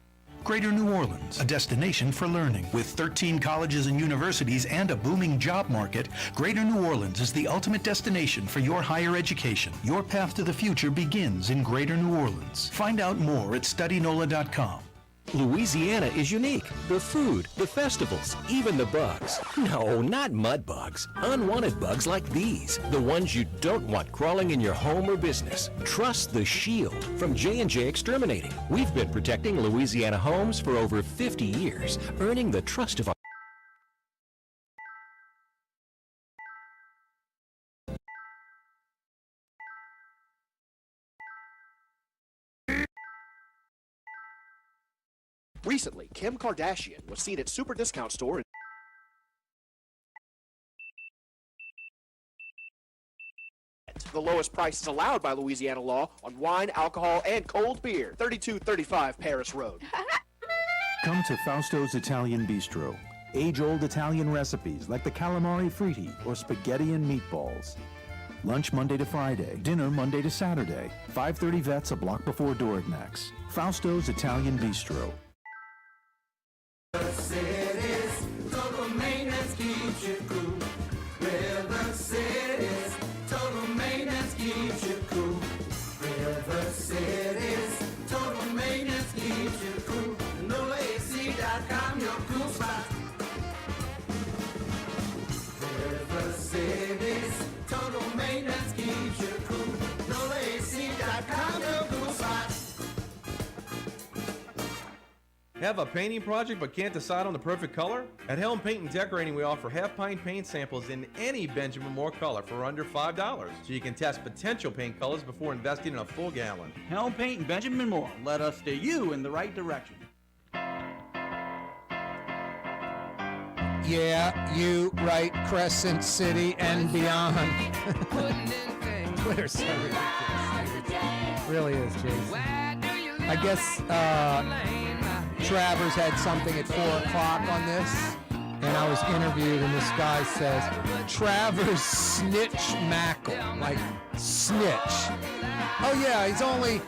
Greater New Orleans, a destination for learning. With 13 colleges and universities and a booming job market, Greater New Orleans is the ultimate destination for your higher education. Your path to the future begins in Greater New Orleans. Find out more at studynola.com. Louisiana is unique. The food, the festivals, even the bugs. No, not mud bugs. Unwanted bugs like these. The ones you don't want crawling in your home or business. Trust the Shield from J&J Exterminating. We've been protecting Louisiana homes for over 50 years, earning the trust of our Recently, Kim Kardashian was seen at Super Discount Store. The lowest prices allowed by Louisiana law on wine, alcohol, and cold beer. 3235 Paris Road. Come to Fausto's Italian Bistro. Age-old Italian recipes like the calamari fritti or spaghetti and meatballs. Lunch Monday to Friday, dinner Monday to Saturday. 530 Vets, a block before Dorignax. Fausto's Italian Bistro. Cities, total maintenance keeps you cool. River Cities, total maintenance keeps you cool. River Cities, total maintenance keeps you cool. NOLAAC.com, your cool spot. River Cities, total maintenance keeps you cool. NOLAAC.com, your cool spot. Have a painting project but can't decide on the perfect color? At Helm Paint and Decorating, we offer half-pint paint samples in any Benjamin Moore color for under $5, so you can test potential paint colors before investing in a full gallon. Helm Paint and Benjamin Moore, let us steer you in the right direction. Yeah, you right, Crescent City and beyond. Twitter's so ridiculous. Really is, Jason. I guess Travers had something at 4 o'clock on this, and I was interviewed, and this guy says, Travers snitch Mackle, like snitch. Oh yeah, he's only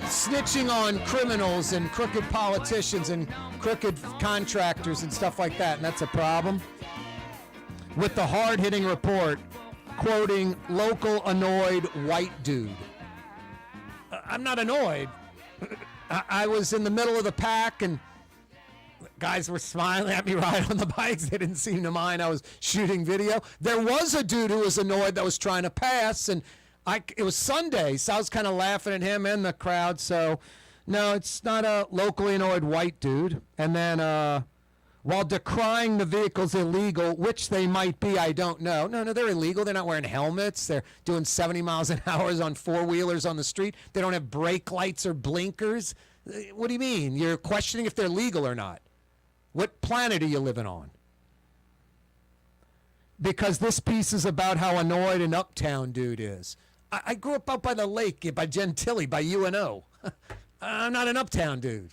snitching on criminals and crooked politicians and crooked contractors and stuff like that, and that's a problem. With the hard-hitting report, quoting local annoyed white dude. I'm not annoyed. I was in the middle of the pack, and guys were smiling at me riding on the bikes. They didn't seem to mind. I was shooting video. There was a dude who was annoyed that was trying to pass, and it was Sunday, so I was kind of laughing at him and the crowd. So, no, it's not a locally annoyed white dude. And then, while decrying the vehicles illegal, which they might be, I don't know. No, they're illegal. They're not wearing helmets. They're doing 70 miles an hour on four-wheelers on the street. They don't have brake lights or blinkers. What do you mean? You're questioning if they're legal or not. What planet are you living on? Because this piece is about how annoyed an uptown dude is. I grew up by the lake, by Gentilly, by UNO. I'm not an uptown dude.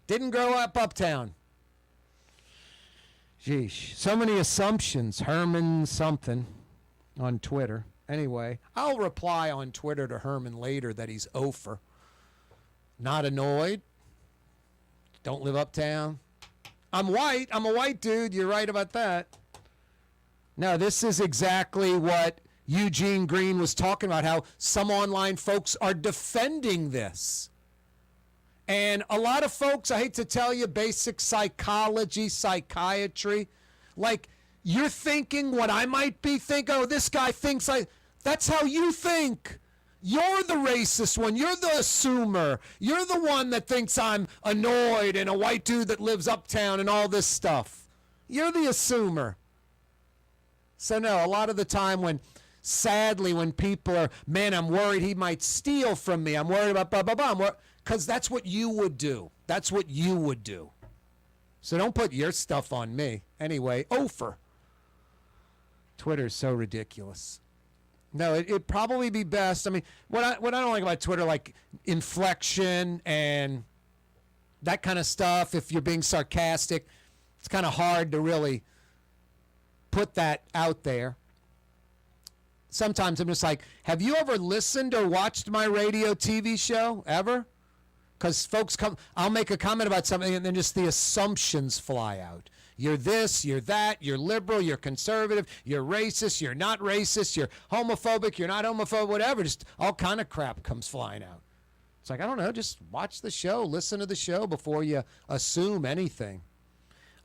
Didn't grow up uptown. Geesh. So many assumptions. Herman something on Twitter. Anyway, I'll reply on Twitter to Herman later that he's over. Not annoyed. Don't live uptown. I'm white. I'm a white dude. You're right about that. No, this is exactly what Eugene Green was talking about, how some online folks are defending this. And a lot of folks, I hate to tell you, basic psychology, psychiatry, like you're thinking what I might be thinking. Oh, this guy thinks that's how you think. You're the racist one. You're the assumer. You're the one that thinks I'm annoyed and a white dude that lives uptown and all this stuff. You're the assumer. So no, a lot of the time sadly, when people are, man, I'm worried he might steal from me. I'm worried about blah, blah, blah. Because that's what you would do. That's what you would do. So don't put your stuff on me. Anyway, Ofer. Twitter is so ridiculous. No, it'd probably be best. I mean, what I don't like about Twitter, like inflection and that kind of stuff, if you're being sarcastic, it's kind of hard to really put that out there. Sometimes I'm just like, have you ever listened or watched my radio TV show ever? Because folks I'll make a comment about something and then just the assumptions fly out. You're this, you're that, you're liberal, you're conservative, you're racist, you're not racist, you're homophobic, you're not homophobic, whatever. Just all kind of crap comes flying out. It's like, I don't know, just watch the show, listen to the show before you assume anything.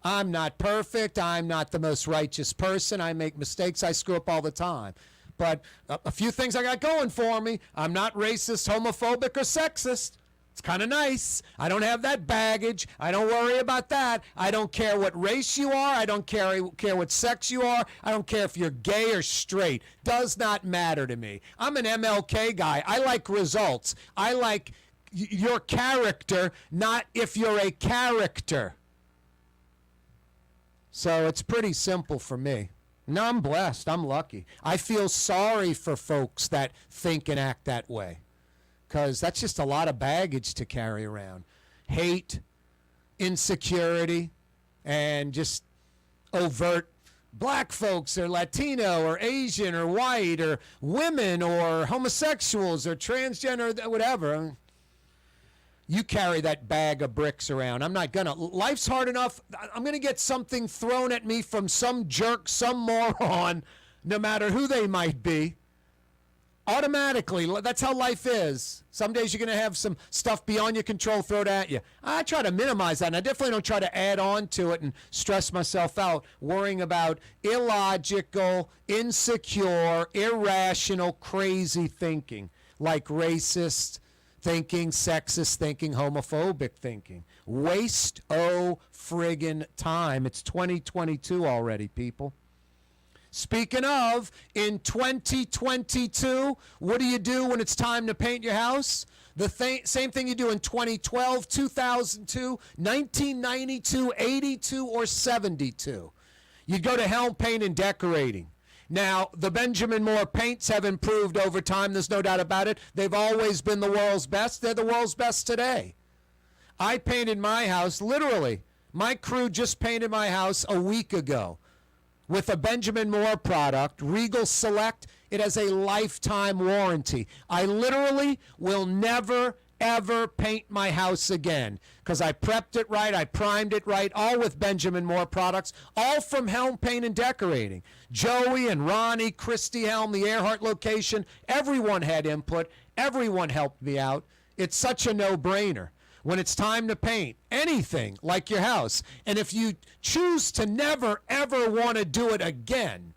I'm not perfect. I'm not the most righteous person. I make mistakes. I screw up all the time. But a few things I got going for me. I'm not racist, homophobic, or sexist. It's kind of nice. I don't have that baggage. I don't worry about that. I don't care what race you are. I don't care what sex you are. I don't care if you're gay or straight. Does not matter to me. I'm an MLK guy. I like results. I like your character, not if you're a character. So it's pretty simple for me. No, I'm blessed. I'm lucky. I feel sorry for folks that think and act that way, because that's just a lot of baggage to carry around. Hate, insecurity, and just overt black folks or Latino or Asian or white or women or homosexuals or transgender, whatever. You carry that bag of bricks around. I'm not gonna. Life's hard enough. I'm gonna get something thrown at me from some jerk, some moron, no matter who they might be. Automatically, that's how life is. Some days you're going to have some stuff beyond your control thrown at you. I try to minimize that, and I definitely don't try to add on to it and stress myself out worrying about illogical, insecure, irrational, crazy thinking, like racist thinking, sexist thinking, homophobic thinking. Waste friggin' time. It's 2022 already, people. Speaking of, in 2022, what do you do when it's time to paint your house? The same thing you do in 2012, 2002, 1992, 82, or 72. You go to Helm Paint and Decorating. Now, the Benjamin Moore paints have improved over time. There's no doubt about it. They've always been the world's best. They're the world's best today. I painted my house, literally. My crew just painted my house a week ago with a Benjamin Moore product, Regal Select. It has a lifetime warranty. I literally will never, ever paint my house again because I prepped it right, I primed it right, all with Benjamin Moore products, all from Helm Paint and Decorating. Joey and Ronnie, Christy Helm, the Earhart location, everyone had input, everyone helped me out. It's such a no-brainer. When it's time to paint anything like your house, and if you choose to never, ever want to do it again,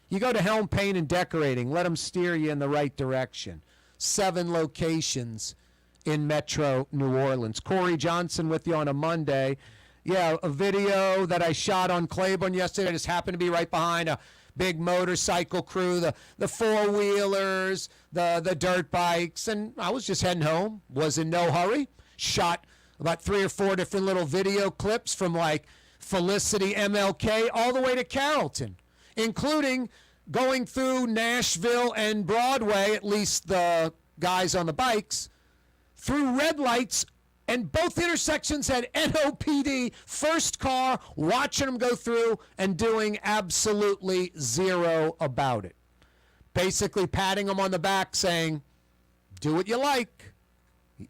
you go to Helm Paint and Decorating. Let them steer you in the right direction. 7 locations in Metro New Orleans. Corey Johnson with you on a Monday. Yeah, a video that I shot on Claiborne yesterday. I just happened to be right behind a big motorcycle crew, the four-wheelers, the dirt bikes, and I was just heading home. Was in no hurry. Shot about 3 or 4 different little video clips from like Felicity MLK all the way to Carrollton, including going through Nashville and Broadway, at least the guys on the bikes, through red lights, and both intersections had NOPD, first car, watching them go through and doing absolutely zero about it. Basically patting them on the back saying, do what you like.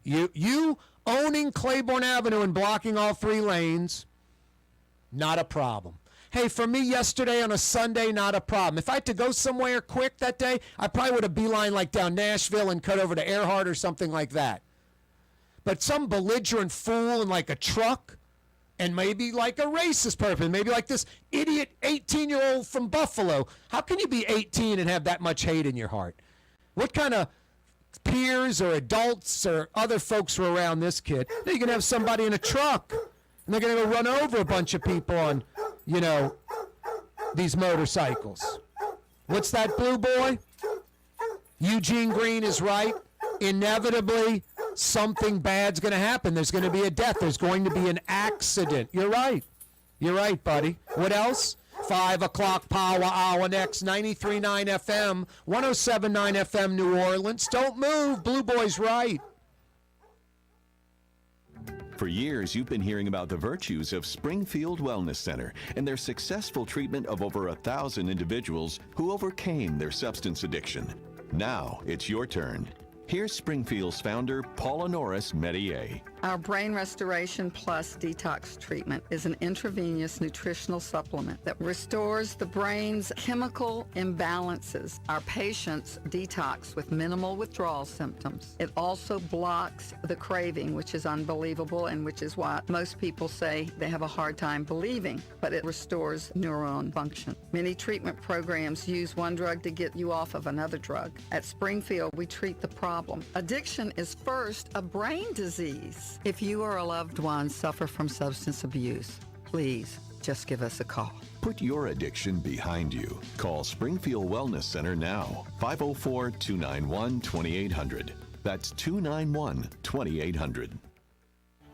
You owning Claiborne Avenue and blocking all 3 lanes, not a problem. Hey, for me yesterday on a Sunday, not a problem. If I had to go somewhere quick that day, I probably would have beeline like down Nashville and cut over to Earhart or something like that. But some belligerent fool in like a truck, and maybe like a racist person, maybe like this idiot 18-year-old from Buffalo. How can you be 18 and have that much hate in your heart? What kind of peers or adults or other folks were around this kid? Then you're going to have somebody in a truck, and they're going to go run over a bunch of people on, these motorcycles. What's that, Blue Boy? Eugene Green is right. Inevitably, something bad's going to happen. There's going to be a death. There's going to be an accident. You're right. You're right, buddy. What else? 5 o'clock power hour next. 93.9 FM, 107.9 FM New Orleans. Don't move. Blue Boy's right. For years, you've been hearing about the virtues of Springfield Wellness Center and their successful treatment of over 1,000 individuals who overcame their substance addiction. Now, it's your turn. Here's Springfield's founder, Paula Norris Metier. Our Brain Restoration Plus Detox Treatment is an intravenous nutritional supplement that restores the brain's chemical imbalances. Our patients detox with minimal withdrawal symptoms. It also blocks the craving, which is unbelievable and which is why most people say they have a hard time believing, but it restores neuron function. Many treatment programs use one drug to get you off of another drug. At Springfield, we treat the problem. Addiction is first a brain disease. If you or a loved one suffer from substance abuse, please just give us a call. Put your addiction behind you. Call Springfield Wellness Center now. 504-291-2800. That's 291-2800.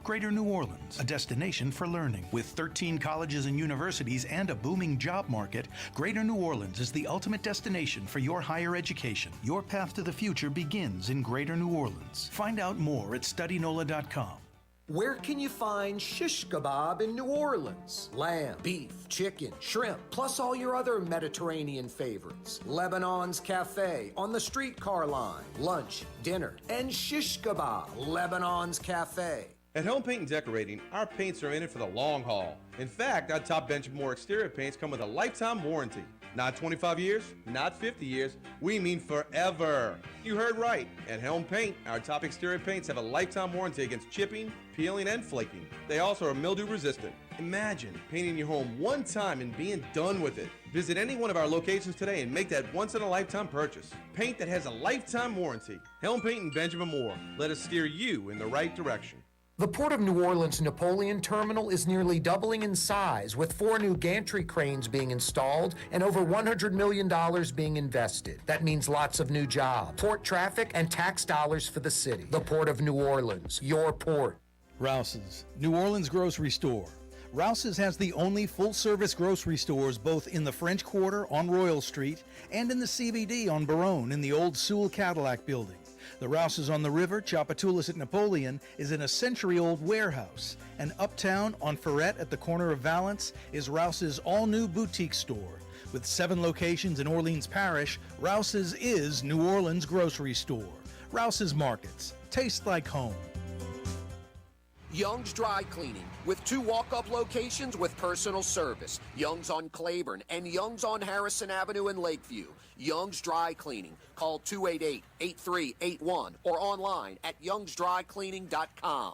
Greater New Orleans, a destination for learning. With 13 colleges and universities and a booming job market, Greater New Orleans is the ultimate destination for your higher education. Your path to the future begins in Greater New Orleans. Find out more at studynola.com. Where can you find shish kebab in New Orleans? Lamb, beef, chicken, shrimp, plus all your other Mediterranean favorites. Lebanon's Cafe on the streetcar line. Lunch, dinner, and shish kebab. Lebanon's Cafe. At Home Paint and Decorating, our paints are in it for the long haul. In fact, our top Benjamin Moore exterior paints come with a lifetime warranty. Not 25 years, not 50 years, we mean forever. You heard right. At Helm Paint, our top exterior paints have a lifetime warranty against chipping, peeling, and flaking. They also are mildew resistant. Imagine painting your home one time and being done with it. Visit any one of our locations today and make that once-in-a-lifetime purchase. Paint that has a lifetime warranty. Helm Paint and Benjamin Moore. Let us steer you in the right direction. The Port of New Orleans Napoleon Terminal is nearly doubling in size, with 4 new gantry cranes being installed and over $100 million being invested. That means lots of new jobs, port traffic, and tax dollars for the city. The Port of New Orleans, your port. Rouse's, New Orleans grocery store. Rouse's has the only full-service grocery stores both in the French Quarter on Royal Street and in the CBD on Baronne in the old Sewell Cadillac building. The Rouse's on the river, Tchoupitoulas at Napoleon, is in a century-old warehouse. And uptown on Ferret at the corner of Valence is Rouse's all-new boutique store. With 7 locations in Orleans Parish, Rouse's is New Orleans' grocery store. Rouse's Markets. Taste like home. Young's Dry Cleaning, with 2 walk-up locations with personal service. Young's on Claiborne and Young's on Harrison Avenue in Lakeview. Young's Dry Cleaning. Call 288-8381 or online at youngsdrycleaning.com.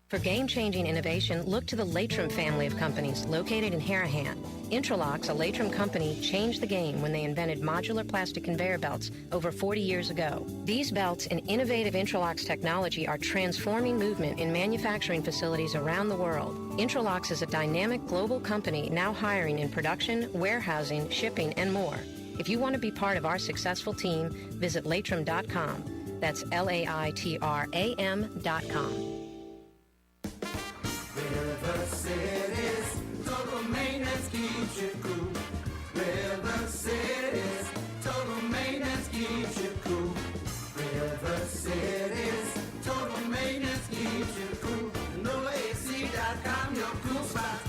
For game-changing innovation, look to the Latrim family of companies located in Harahan. Intralox, a Latrim company, changed the game when they invented modular plastic conveyor belts over 40 years ago. These belts and innovative Intralox technology are transforming movement in manufacturing facilities around the world. Intralox is a dynamic global company now hiring in production, warehousing, shipping, and more. If you want to be part of our successful team, visit Latrim.com. That's LAITRAM.com. River City's total maintenance keeps you cool. River City's total maintenance keeps you cool. River City's total maintenance keeps you cool. NolaAC.com, your cool spot.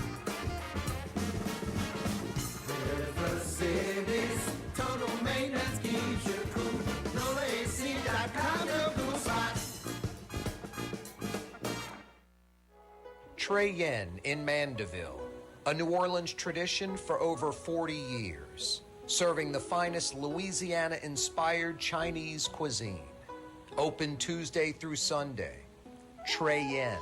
River City's total maintenance keeps you cool. NolaAC.com, your cool spot. Trey Yen in Mandeville, a New Orleans tradition for over 40 years, serving the finest Louisiana-inspired Chinese cuisine. Open Tuesday through Sunday. Trey Yen.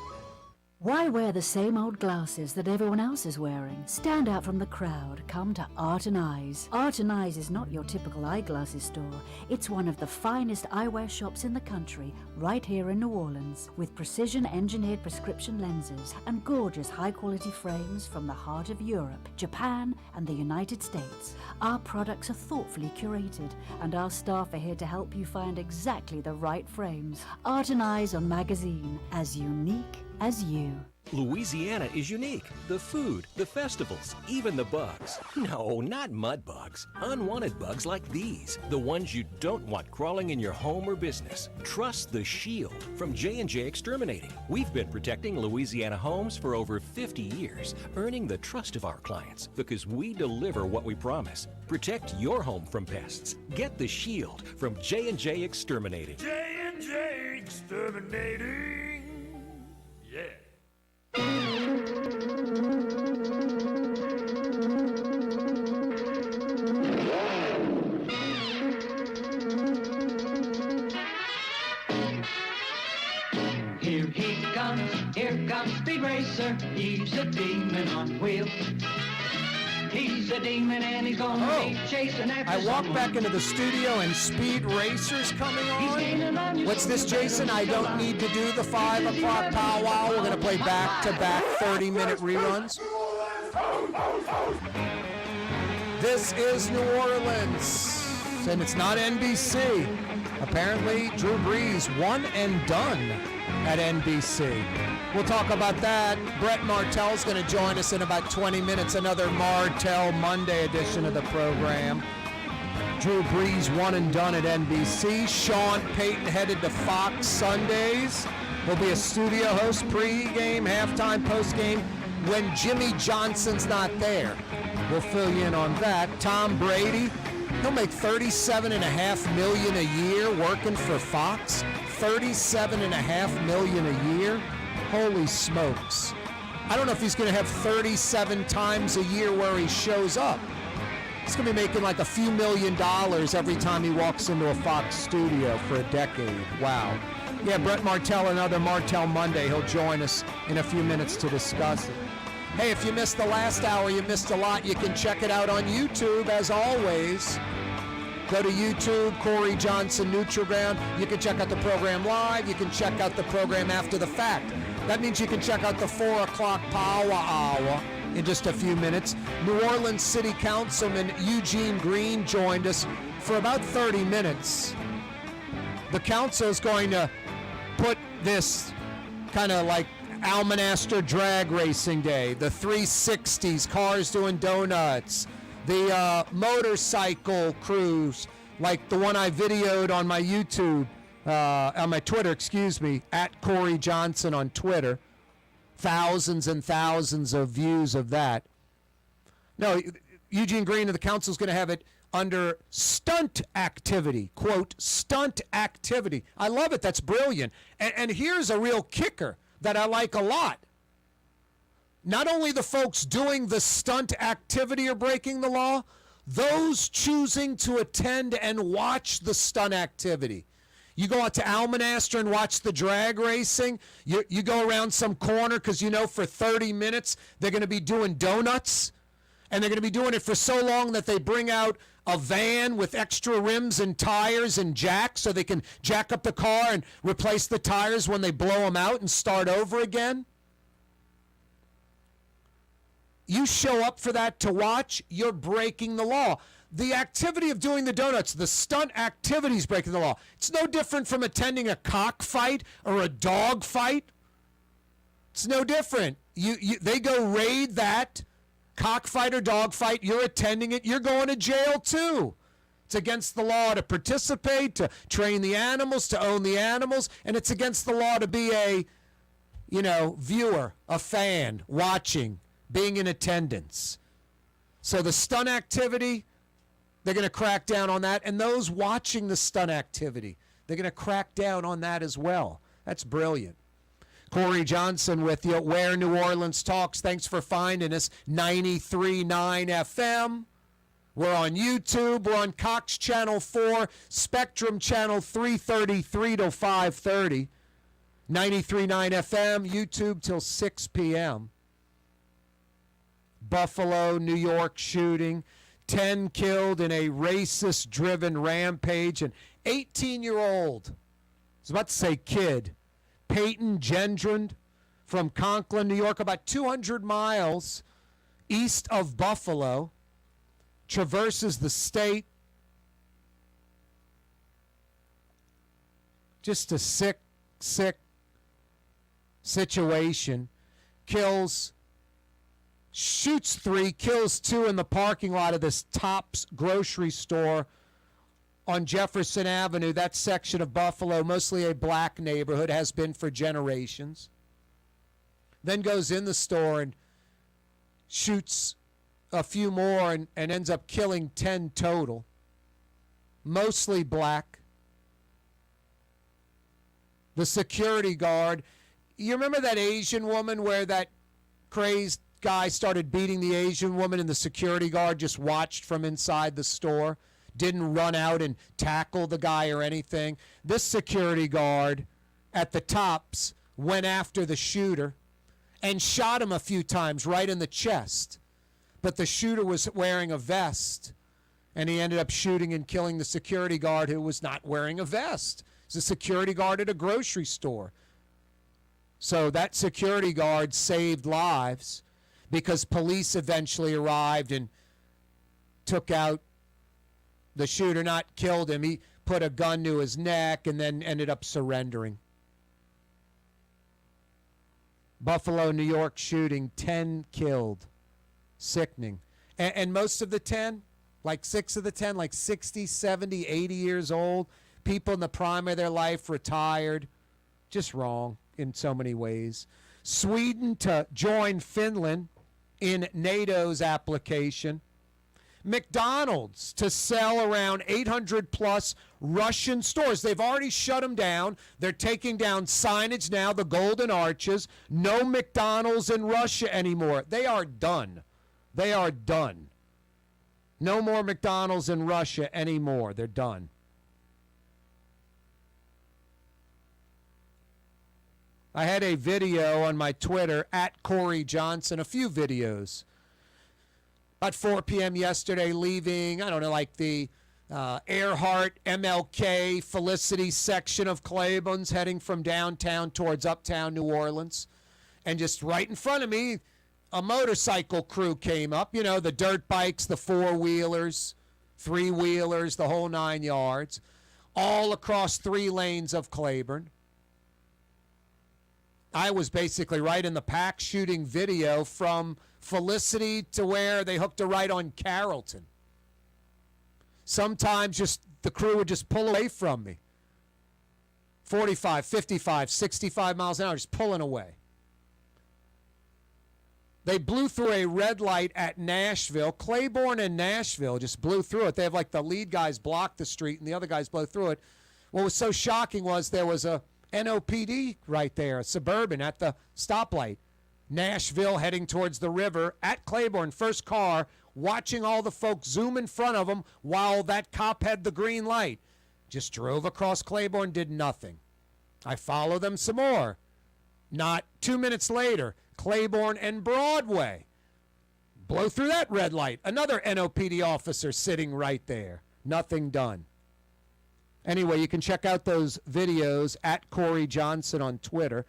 Why wear the same old glasses that everyone else is wearing? Stand out from the crowd. Come to Art and Eyes. Art and Eyes is not your typical eyeglasses store. It's one of the finest eyewear shops in the country, right here in New Orleans, with precision-engineered prescription lenses and gorgeous high-quality frames from the heart of Europe, Japan, and the United States. Our products are thoughtfully curated, and our staff are here to help you find exactly the right frames. Art and Eyes on Magazine, as unique as you. Louisiana is unique. The food, the festivals, even the bugs. No, not mud bugs. Unwanted bugs like these. The ones you don't want crawling in your home or business. Trust the Shield from J&J Exterminating. We've been protecting Louisiana homes for over 50 years, earning the trust of our clients because we deliver what we promise. Protect your home from pests. Get the Shield from J&J Exterminating. J&J Exterminating. Yeah. Here comes Speed Racer. He's a demon on wheels. He's a demon and he's gonna be chasing after I walk someone. back into the studio and Speed Racer's coming on. What's this, Jason? I don't need to do the 5 o'clock powwow. We're going to play back-to-back 30-minute reruns. This is New Orleans, and it's not NBC. Apparently, Drew Brees one and done at NBC. We'll talk about that. Brett Martell's going to join us in about 20 minutes, another Martell Monday edition of the program. Drew Brees one and done at NBC. Sean Payton headed to Fox Sundays. He'll be a studio host pre-game, halftime, post-game when Jimmy Johnson's not there. We'll fill you in on that. Tom Brady, he'll make $37.5 million a year working for Fox. $37.5 million a year. Holy smokes. I don't know if he's going to have 37 times a year where he shows up. He's going to be making like a few $1 million every time he walks into a Fox studio for a decade. Wow. Yeah, Brett Martell, another Martell Monday. He'll join us in a few minutes to discuss it. Hey, if you missed the last hour, you missed a lot. You can check it out on YouTube, as always. Go to YouTube, Corey Johnson, Nutriground. You can check out the program live. You can check out the program after the fact. That means you can check out the 4 o'clock power hour in just a few minutes. New Orleans City Councilman Eugene Green joined us for about 30 minutes. The council is going to put this kind of like Almonaster Drag Racing Day, the 360s, cars doing donuts, the motorcycle cruise, like the one I videoed on my YouTube, on my Twitter, at Corey Johnson on Twitter. Thousands and thousands of views of that. No, Eugene Green of the council is going to have it under stunt activity, quote, stunt activity. I love it. That's brilliant. And here's a real kicker that I like a lot. Not only the folks doing the stunt activity are breaking the law, those choosing to attend and watch the stunt activity. You go out to Almonaster and watch the drag racing. You go around some corner because you know for 30 minutes they're going to be doing donuts. And they're going to be doing it for so long that they bring out a van with extra rims and tires and jacks so they can jack up the car and replace the tires when they blow them out and start over again. You show up for that to watch, you're breaking the law. The activity of doing the donuts, the stunt activity is breaking the law. It's no different from attending a cockfight or a dog fight. It's no different. They go raid that cockfight or dog fight, you're attending it, you're going to jail too. It's against the law to participate, to train the animals, to own the animals, and it's against the law to be a, viewer, a fan, watching, being in attendance. So the stunt activity, they're going to crack down on that, and those watching the stunt activity, they're going to crack down on that as well. That's brilliant. Corey Johnson with you, Where New Orleans Talks. Thanks for finding us, 93.9 FM. We're on YouTube. We're on Cox Channel 4, Spectrum Channel 333 to 530. 93.9 FM, YouTube till 6 p.m. Buffalo, New York shooting. 10 killed in a racist-driven rampage. An 18-year-old, I was about to say kid, Peyton Gendron from Conklin, New York, about 200 miles east of Buffalo, traverses the state. Just a sick situation. shoots 3, kills 2 in the parking lot of this Tops grocery store on Jefferson Avenue. That section of Buffalo, mostly a black neighborhood, has been for generations. Then goes in the store and shoots a few more and ends up killing 10 total, mostly black. The security guard, you remember that Asian woman where that crazed guy started beating the Asian woman and the security guard just watched from inside the store, didn't run out and tackle the guy or anything? This security guard at the Tops went after the shooter and shot him a few times right in the chest. But the shooter was wearing a vest, and he ended up shooting and killing the security guard who was not wearing a vest. He's a security guard at a grocery store. So that security guard saved lives because police eventually arrived and took out the shooter, not killed him. He put a gun to his neck and then ended up surrendering. Buffalo, New York shooting, 10 killed. Sickening. And most of the 10, like 6 of the 10, like 60, 70, 80 years old, people in the prime of their life, retired. Just wrong in so many ways. Sweden to join Finland in NATO's application. McDonald's to sell around 800 plus Russian stores. They've already shut them down. They're taking down signage now, the Golden Arches. No McDonald's in Russia anymore. They are done. They are done. No more McDonald's in Russia anymore. They're done. I had a video on my Twitter, at Corey Johnson, a few videos. About 4 p.m. yesterday, leaving, I don't know, like the Earhart, MLK, Felicity section of Claiborne's, heading from downtown towards uptown New Orleans. And just right in front of me, a motorcycle crew came up. You know, the dirt bikes, the four-wheelers, three-wheelers, the whole 9 yards, all across 3 lanes of Claiborne. I was basically right in the pack shooting video from Felicity to where they hooked a right on Carrollton. Sometimes just the crew would just pull away from me. 45, 55, 65 miles an hour, just pulling away. They blew through a red light at Nashville. Claiborne and Nashville just blew through it. They have like the lead guys block the street and the other guys blow through it. What was so shocking was there was a NOPD right there, a Suburban at the stoplight. Nashville heading towards the river at Claiborne, first car, watching all the folks zoom in front of them while that cop had the green light. Just drove across Claiborne, did nothing. I follow them some more. Not 2 minutes later, Claiborne and Broadway. Blow through that red light. Another NOPD officer sitting right there. Nothing done. Anyway, you can check out those videos at Corey Johnson on Twitter.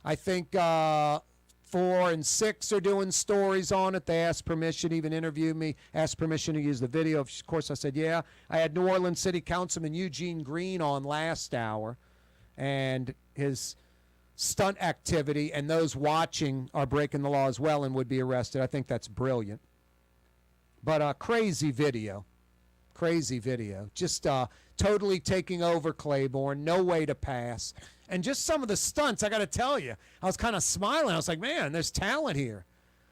I think 4 and 6 are doing stories on it. They asked permission, even interviewed me, asked permission to use the video. Of course, I said, yeah. I had New Orleans City Councilman Eugene Green on last hour, and his stunt activity, and those watching are breaking the law as well and would be arrested. I think that's brilliant. But crazy video. Crazy video. Just totally taking over Claiborne. No way to pass. And just some of the stunts, I got to tell you, I was kind of smiling. I was like, man, there's talent here.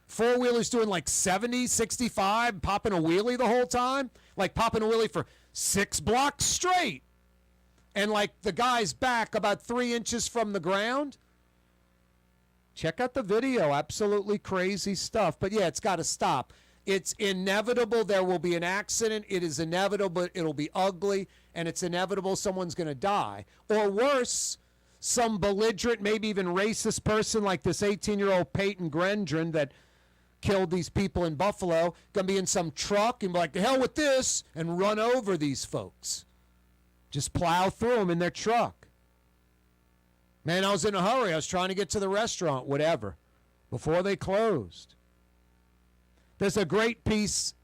Four-wheelers doing like 70, 65, popping a wheelie the whole time. Like popping a wheelie for 6 blocks straight. And like the guy's back about 3 inches from the ground. Check out the video. Absolutely crazy stuff. But yeah, it's got to stop. It's inevitable there will be an accident. It is inevitable. It'll be ugly. And it's inevitable someone's going to die. Or worse, some belligerent, maybe even racist person like this 18-year-old Peyton Gendron that killed these people in Buffalo, going to be in some truck and be like, the hell with this, and run over these folks. Just plow through them in their truck. Man, I was in a hurry. I was trying to get to the restaurant, whatever, before they closed. There's a great piece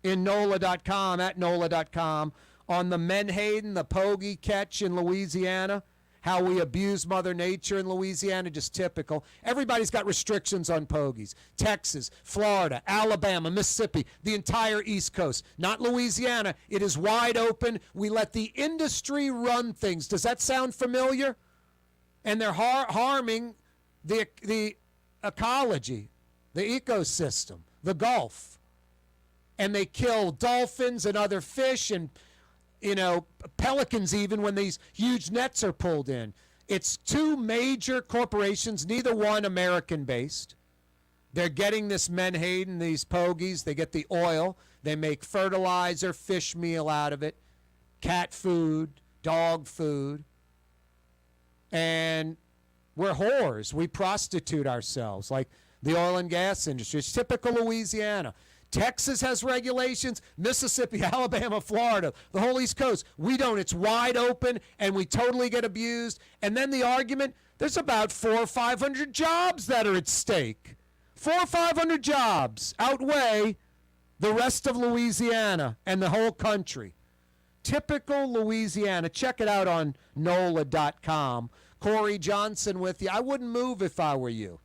in NOLA.com, at NOLA.com, on the Menhaden, the Pogey catch in Louisiana, how we abuse Mother Nature in Louisiana, just typical. Everybody's got restrictions on pogies. Texas, Florida, Alabama, Mississippi, the entire East Coast. Not Louisiana. It is wide open. We let the industry run things. Does that sound familiar? And they're harming the ecology, the ecosystem, the Gulf. And they kill dolphins and other fish and, pelicans even when these huge nets are pulled in. It's two major corporations, neither one American-based. They're getting this menhaden, these pogies. They get the oil. They make fertilizer, fish meal out of it, cat food, dog food. And we're whores. We prostitute ourselves like the oil and gas industry. It's typical Louisiana. Texas has regulations. Mississippi, Alabama, Florida, the whole East Coast. We don't. It's wide open, and we totally get abused. And then the argument, there's about 400 or 500 jobs that are at stake. 400 or 500 jobs outweigh the rest of Louisiana and the whole country. Typical Louisiana. Check it out on NOLA.com. Corey Johnson with you. I wouldn't move if I were you.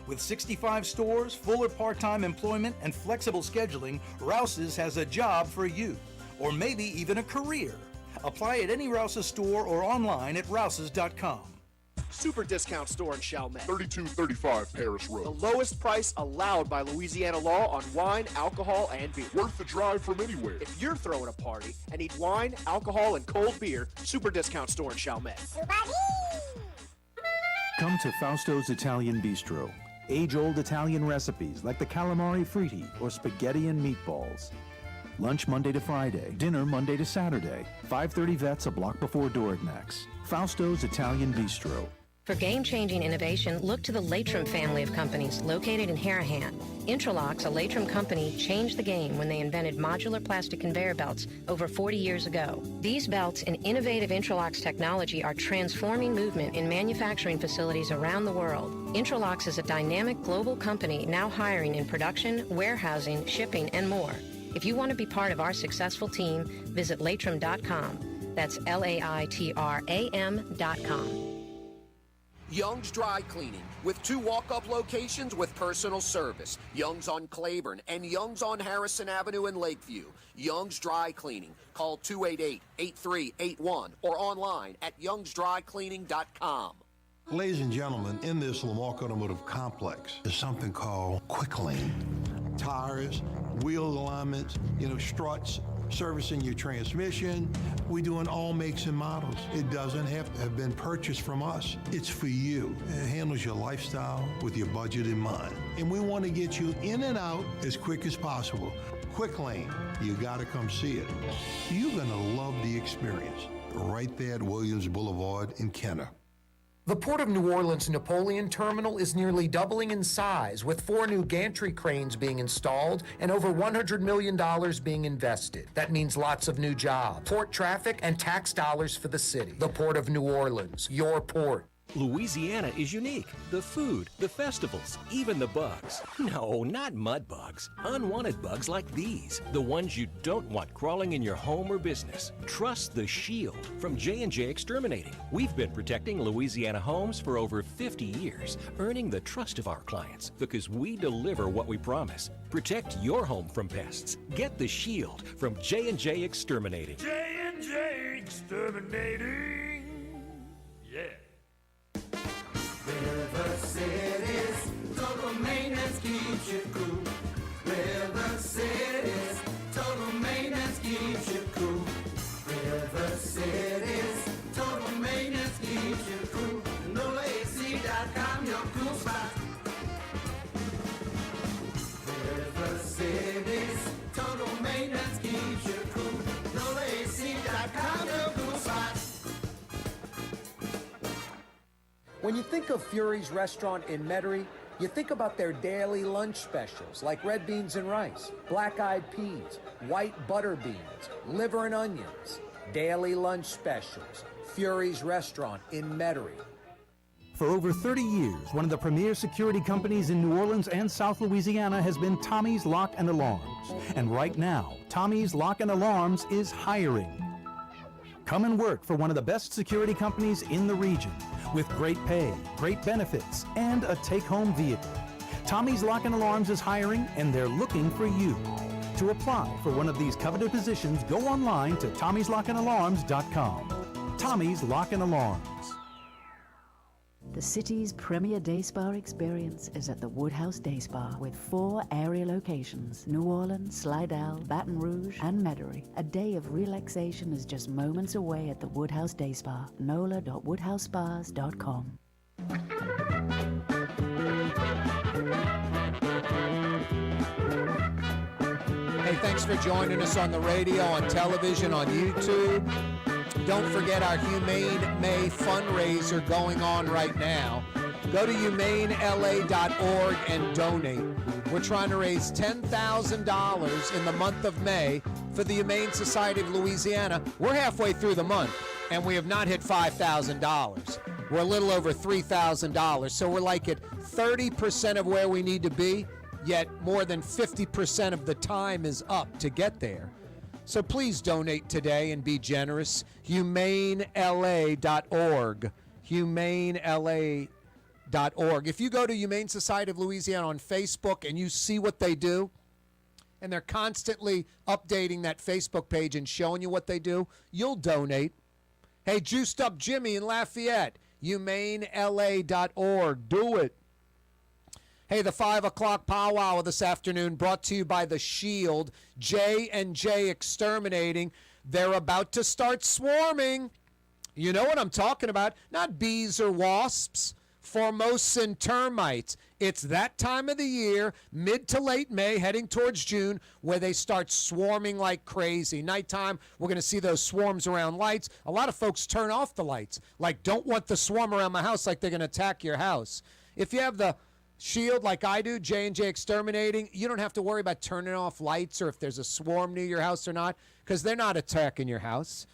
With 65 stores, full or part-time employment, and flexible scheduling, Rouse's has a job for you, or maybe even a career. Apply at any Rouse's store or online at rouses.com. Super discount store in Chalmette. 3235 Paris Road. The lowest price allowed by Louisiana law on wine, alcohol, and beer. Worth the drive from anywhere. If you're throwing a party and need wine, alcohol, and cold beer, Super discount store in Chalmette. Come to Fausto's Italian Bistro. Age-old Italian recipes like the calamari fritti or spaghetti and meatballs. Lunch Monday to Friday, dinner Monday to Saturday. 530 Vets, a block before Dorignax. Fausto's Italian Bistro. For game-changing innovation, look to the Latrim family of companies located in Harahan. Intralox, a Latrim company, changed the game when they invented modular plastic conveyor belts over 40 years ago. These belts and innovative Intralox technology are transforming movement in manufacturing facilities around the world. Intralox is a dynamic global company now hiring in production, warehousing, shipping, and more. If you want to be part of our successful team, visit Latrim.com. That's LAITRAM.com. Young's Dry Cleaning, with 2 walk-up locations with personal service. Young's on Claiborne and Young's on Harrison Avenue in Lakeview. Young's Dry Cleaning. Call 288-8381 or online at youngsdrycleaning.com. Ladies and gentlemen, in this Lamarck Automotive Complex is something called Quick Lane. Tires, wheel alignments, struts, servicing your transmission. We do in all makes and models. It doesn't have to have been purchased from us. It's for you. It handles your lifestyle with your budget in mind. And we want to get you in and out as quick as possible. Quick Lane, you got to come see it. You're going to love the experience. Right there at Williams Boulevard in Kenner. The Port of New Orleans Napoleon Terminal is nearly doubling in size, with 4 new gantry cranes being installed and over $100 million being invested. That means lots of new jobs, port traffic, and tax dollars for the city. The Port of New Orleans, your port. Louisiana is unique. The food, the festivals, even the bugs. No, not mud bugs. Unwanted bugs like these. The ones you don't want crawling in your home or business. Trust the Shield from J&J Exterminating. We've been protecting Louisiana homes for over 50 years, earning the trust of our clients because we deliver what we promise. Protect your home from pests. Get the Shield from J&J Exterminating. J&J Exterminating. Yeah. River City's total maintenance keeps you cool. River City's total maintenance keeps you cool. River City's total maintenance keeps you cool. NOLAAC.com, your cool spot. River City's total maintenance keeps you cool. NOLAAC.com, your cool spot. When you think of Fury's Restaurant in Metairie, you think about their daily lunch specials like red beans and rice, black-eyed peas, white butter beans, liver and onions. Daily lunch specials. Fury's Restaurant in Metairie. For over 30 years, one of the premier security companies in New Orleans and South Louisiana has been Tommy's Lock and Alarms. And right now, Tommy's Lock and Alarms is hiring. Come and work for one of the best security companies in the region with great pay, great benefits, and a take-home vehicle. Tommy's Lock and Alarms is hiring, and they're looking for you. To apply for one of these coveted positions, go online to tommyslockandalarms.com. Tommy's Lock and Alarms. The city's premier day spa experience is at the Woodhouse Day Spa with 4 area locations: New Orleans, Slidell, Baton Rouge, and Metairie. A day of relaxation is just moments away at the Woodhouse Day Spa. nola.woodhousespas.com. Hey, thanks for joining us on the radio, on television, on YouTube. Don't forget our Humane May fundraiser going on right now. Go to humanela.org and donate. We're trying to raise $10,000 in the month of May for the Humane Society of Louisiana. We're halfway through the month, and we have not hit $5,000. We're a little over $3,000, so we're like at 30% of where we need to be, yet more than 50% of the time is up to get there. So please donate today and be generous. HumaneLA.org. HumaneLA.org. If you go to Humane Society of Louisiana on Facebook and you see what they do, and they're constantly updating that Facebook page and showing you what they do, you'll donate. Hey, Juiced Up Jimmy in Lafayette, HumaneLA.org. Do it. Hey, the 5 o'clock powwow this afternoon brought to you by The Shield. J&J Exterminating. They're about to start swarming. You know what I'm talking about. Not bees or wasps. Formosan termites. It's that time of the year, mid to late May, heading towards June, where they start swarming like crazy. Nighttime, we're going to see those swarms around lights. A lot of folks turn off the lights. Like, don't want the swarm around my house like they're going to attack your house. If you have the Shield like I do, J&J Exterminating, you don't have to worry about turning off lights or if there's a swarm near your house or not, because they're not attacking your house.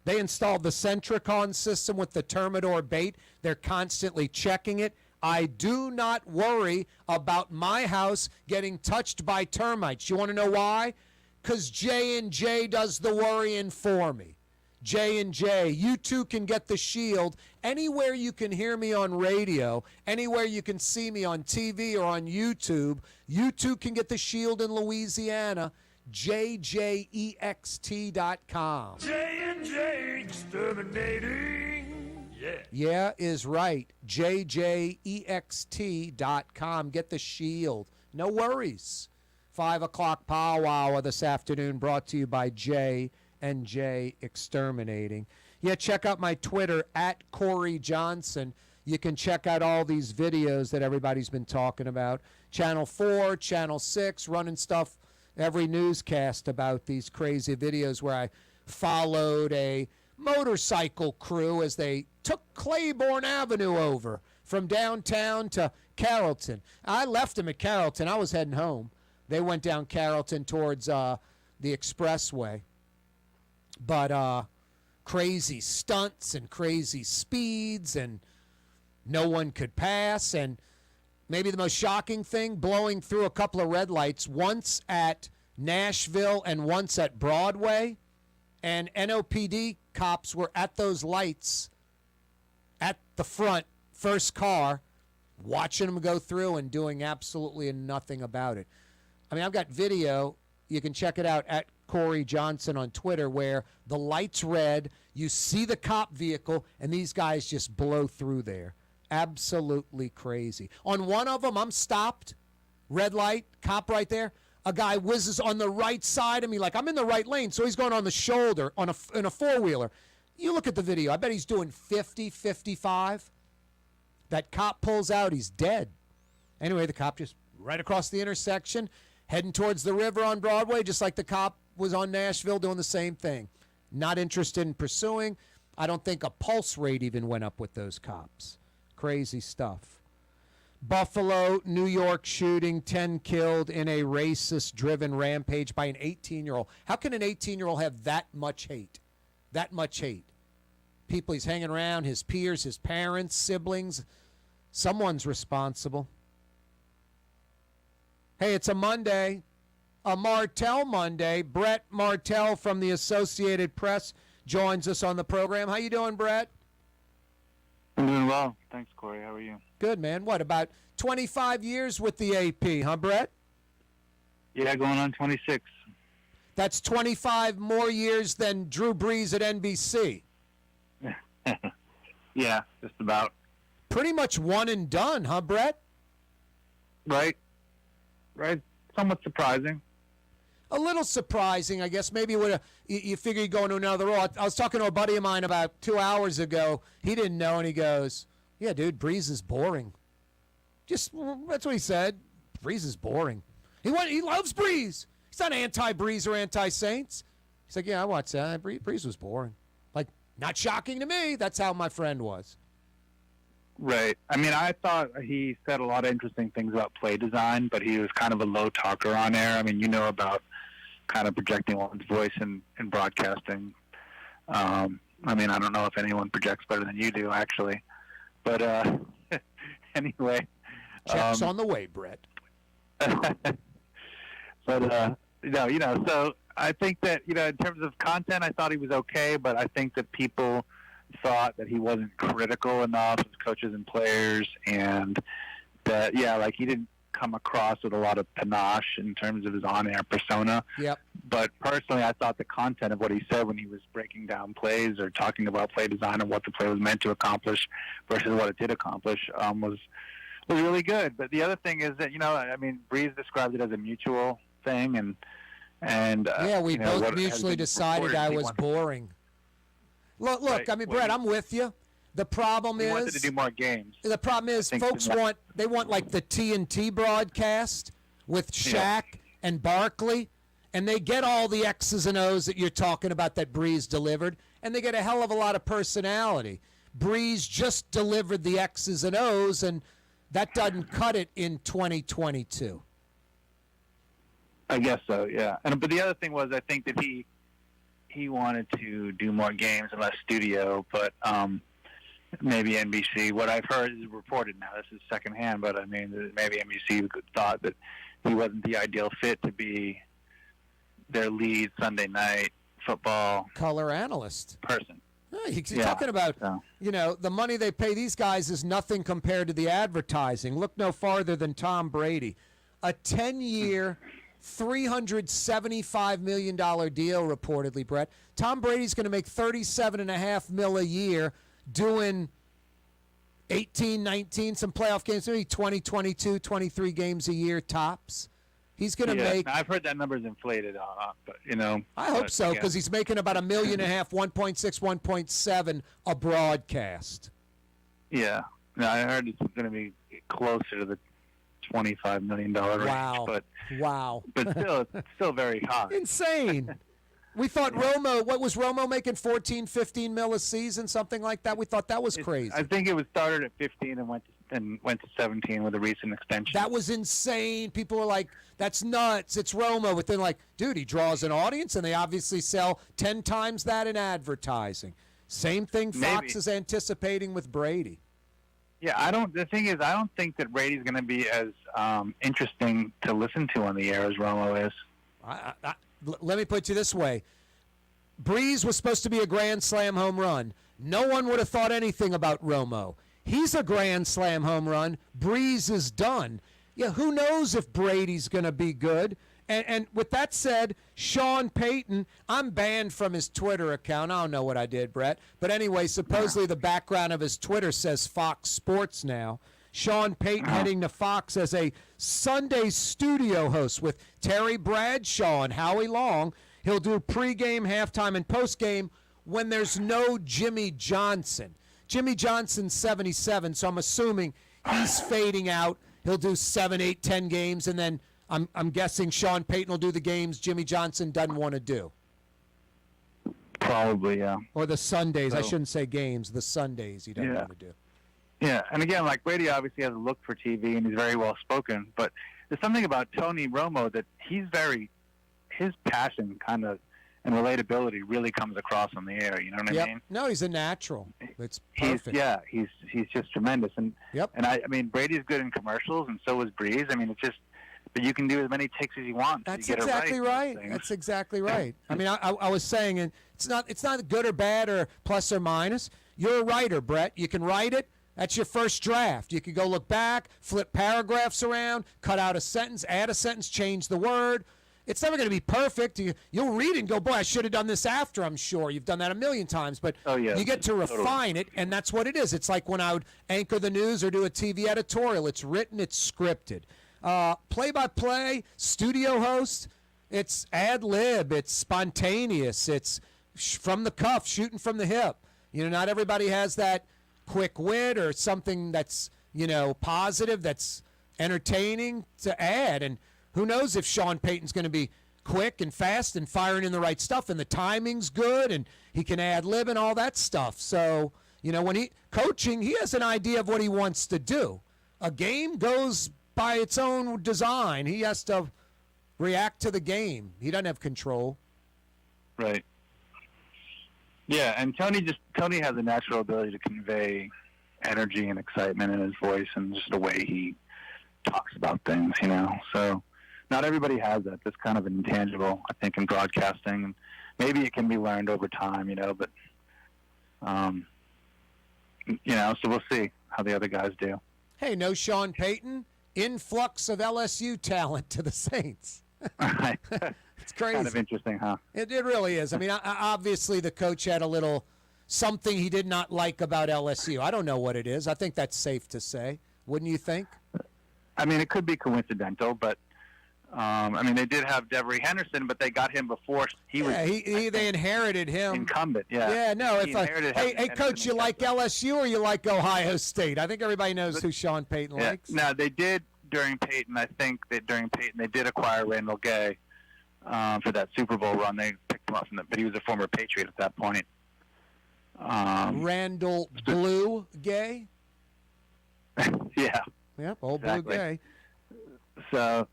They installed the Centricon system with the Termidor bait. They're constantly checking it. I do not worry about my house getting touched by termites. You want to know why? Because J&J does the worrying for me. J&J, you too can get the Shield anywhere you can hear me on radio, anywhere you can see me on TV or on YouTube. You too can get the Shield in Louisiana. JJEXT.com. J&J Exterminating. Yeah. Yeah is right. JJEXT.com. Get the Shield. No worries. 5 o'clock powwow this afternoon brought to you by J&J Exterminating. Yeah, check out my Twitter at Corey Johnson. You can check out all these videos that everybody's been talking about. Channel 4, Channel 6, running stuff, every newscast about these crazy videos where I followed a motorcycle crew as they took Claiborne Avenue over from downtown to Carrollton. I left them at Carrollton. I was heading home. They went down Carrollton towards the expressway. But crazy stunts and crazy speeds, and no one could pass. And maybe the most shocking thing, blowing through a couple of red lights, once at Nashville and once at Broadway. And NOPD cops were at those lights at the front, first car, watching them go through and doing absolutely nothing about it. I mean, I've got video. You can check it out at Corey Johnson on Twitter, where the light's red, you see the cop vehicle, and these guys just blow through there. Absolutely crazy. On one of them, I'm stopped. Red light, cop right there. A guy whizzes on the right side of me like I'm in the right lane, so he's going on the shoulder in a four-wheeler. You look at the video. I bet he's doing 50, 55. That cop pulls out. He's dead. Anyway, the cop just right across the intersection, heading towards the river on Broadway, just like the cop was on Nashville doing the same thing. Not interested in pursuing. I don't think a pulse rate even went up with those cops. Crazy stuff. Buffalo, New York shooting, 10 killed in a racist-driven rampage by an 18-year-old. How can an 18-year-old have that much hate? That much hate. People he's hanging around, his peers, his parents, siblings. Someone's responsible. Hey, it's a Monday. A Martell Monday. Brett Martell from the Associated Press joins us on the program. How you doing, Brett? I'm doing well. Thanks, Corey. How are you? Good, man. What, about 25 years with the AP, huh, Brett? Yeah, going on 26. That's 25 more years than Drew Brees at NBC. Yeah, just about. Pretty much one and done, huh, Brett? Right. Somewhat surprising. A little surprising, I guess. Maybe you figure you're going to another role. I was talking to a buddy of mine about 2 hours ago. He didn't know, and he goes, "Yeah, dude, Breeze is boring." That's what he said. Breeze is boring. He loves Breeze. He's not anti-Breeze or anti-Saints. He's like, "Yeah, I watched that. Breeze was boring." Like, not shocking to me. That's how my friend was. Right. I mean, I thought he said a lot of interesting things about play design, but he was kind of a low talker on air. I mean, you know about kind of projecting one's voice in broadcasting. I mean, I don't know if anyone projects better than you do, actually. But anyway. Checks on the way, Brett. But, so I think that, in terms of content, I thought he was okay, but I think that people thought that he wasn't critical enough of coaches and players, and that, he didn't come across with a lot of panache in terms of his on-air persona. Yep. But personally, I thought the content of what he said when he was breaking down plays or talking about play design and what the play was meant to accomplish versus what it did accomplish was really good. But the other thing is that, Breeze described it as a mutual thing, and we both mutually decided I was boring. Look, right. I mean, Brett, I'm with you. The problem is, wanted to do more games. The problem is, folks want like the TNT broadcast with Shaq and Barkley, and they get all the X's and O's that you're talking about that Breeze delivered, and they get a hell of a lot of personality. Breeze just delivered the X's and O's, and that doesn't cut it in 2022. I guess so, yeah. But the other thing was, I think that he wanted to do more games and less studio, but maybe NBC. What I've heard is reported now. This is secondhand, but I mean, maybe NBC thought that he wasn't the ideal fit to be their lead Sunday night football color analyst person. You're talking about, the money they pay these guys is nothing compared to the advertising. Look no farther than Tom Brady. A 10-year, $375 million deal, reportedly, Brett. Tom Brady's going to make $37.5 million a year doing 18, 19, some playoff games, maybe 20, 22, 23 games a year tops. He's going to make... I've heard that number's inflated, but, I hope so, because he's making about $1.5 million, 1.6, 1.7 a broadcast. Yeah. No, I heard it's going to be closer to the $25 million range. Wow. But still, it's still very high. Insane. We thought Romo, what was Romo making, 14, 15 mil a season, something like that? We thought that was crazy. I think it was started at 15 and went to 17 with a recent extension. That was insane. People were like, that's nuts. It's Romo. But then like, dude, he draws an audience, and they obviously sell 10 times that in advertising. Same thing Fox is anticipating with Brady. Yeah, the thing is, I don't think that Brady's going to be as interesting to listen to on the air as Romo is. Let me put it to you this way. Breeze was supposed to be a Grand Slam home run. No one would have thought anything about Romo. He's a Grand Slam home run. Breeze is done. Yeah, who knows if Brady's going to be good? And with that said, Sean Payton, I'm banned from his Twitter account. I don't know what I did, Brett. But anyway, supposedly the background of his Twitter says Fox Sports now. Sean Payton heading to Fox as a Sunday studio host with Terry Bradshaw and Howie Long. He'll do pregame, halftime, and postgame when there's no Jimmy Johnson. Jimmy Johnson's 77, so I'm assuming he's fading out. He'll do 7, 8, 10 games, and then I'm guessing Sean Payton will do the games Jimmy Johnson doesn't want to do. Probably, yeah. Or the Sundays. I shouldn't say games. The Sundays he doesn't want to do. Yeah, and again, like Brady obviously has a look for TV, and he's very well spoken. But there's something about Tony Romo that his passion kind of and relatability really comes across on the air. You know what I mean? No, he's a natural. It's perfect. He's just tremendous. And and I mean Brady's good in commercials, and so is Breeze. I mean, it's just but you can do as many takes as you want. That's you get exactly it right. That's exactly right. I mean, I was saying, and it's not good or bad or plus or minus. You're a writer, Brett. You can write it. That's your first draft. You can go look back, flip paragraphs around, cut out a sentence, add a sentence, change the word. It's never going to be perfect. You'll read it and go, boy, I should have done this after, I'm sure. You've done that a million times. But you get to refine it, and that's what it is. It's like when I would anchor the news or do a TV editorial. It's written, it's scripted. Play-by-play, studio host, it's ad-lib, it's spontaneous, it's from the cuff, shooting from the hip. Not everybody has that quick wit or something that's, positive, that's entertaining to add. And who knows if Sean Payton's going to be quick and fast and firing in the right stuff and the timing's good and he can ad-lib and all that stuff. So, when he coaching, he has an idea of what he wants to do. A game goes by its own design. He has to react to the game. He doesn't have control. Right. Yeah, and Tony has a natural ability to convey energy and excitement in his voice and just the way he talks about things, So not everybody has that. That's kind of an intangible, I think, in broadcasting. And maybe it can be learned over time, but, so we'll see how the other guys do. Hey, no Sean Payton. Influx of LSU talent to the Saints. It's crazy. Kind of interesting, huh? It really is. I mean, obviously the coach had a little something he did not like about LSU. I don't know what it is. I think that's safe to say. Wouldn't you think? I mean, it could be coincidental, but they did have Devery Henderson, but they got him before he was. Yeah, they inherited him. Incumbent, yeah. Yeah, no. Hey, coach, you like LSU or you like Ohio State? I think everybody knows who Sean Payton likes. No, they did during Payton. I think that during Payton they did acquire Randall Gay for that Super Bowl run. They picked him up but he was a former Patriot at that point. Randall Blue Gay. Yeah. Yep, old exactly. Blue Gay. So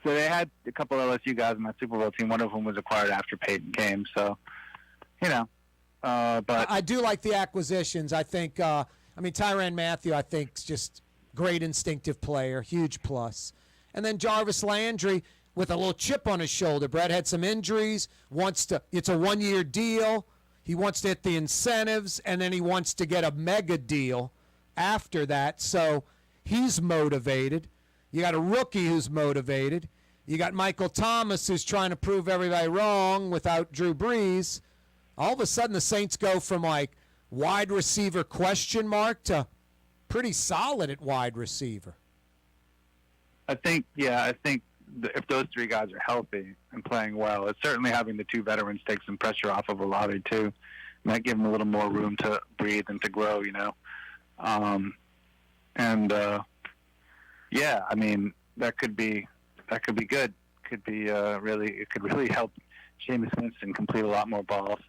they had a couple of LSU guys in that Super Bowl team. One of them was acquired after Payton came. So, but I do like the acquisitions. I think, Tyrann Mathieu, I think, is just great instinctive player, huge plus. And then Jarvis Landry with a little chip on his shoulder. Brett had some injuries, it's a 1-year deal. He wants to hit the incentives, and then he wants to get a mega deal after that. So he's motivated. You got a rookie who's motivated. You got Michael Thomas who's trying to prove everybody wrong without Drew Brees. All of a sudden the Saints go from wide receiver question mark to pretty solid at wide receiver. I think if those three guys are healthy and playing well, it's certainly having the two veterans take some pressure off of Olave too. Might give them a little more room to breathe and to grow, that could be good. Could be it could really help Jameis Winston complete a lot more balls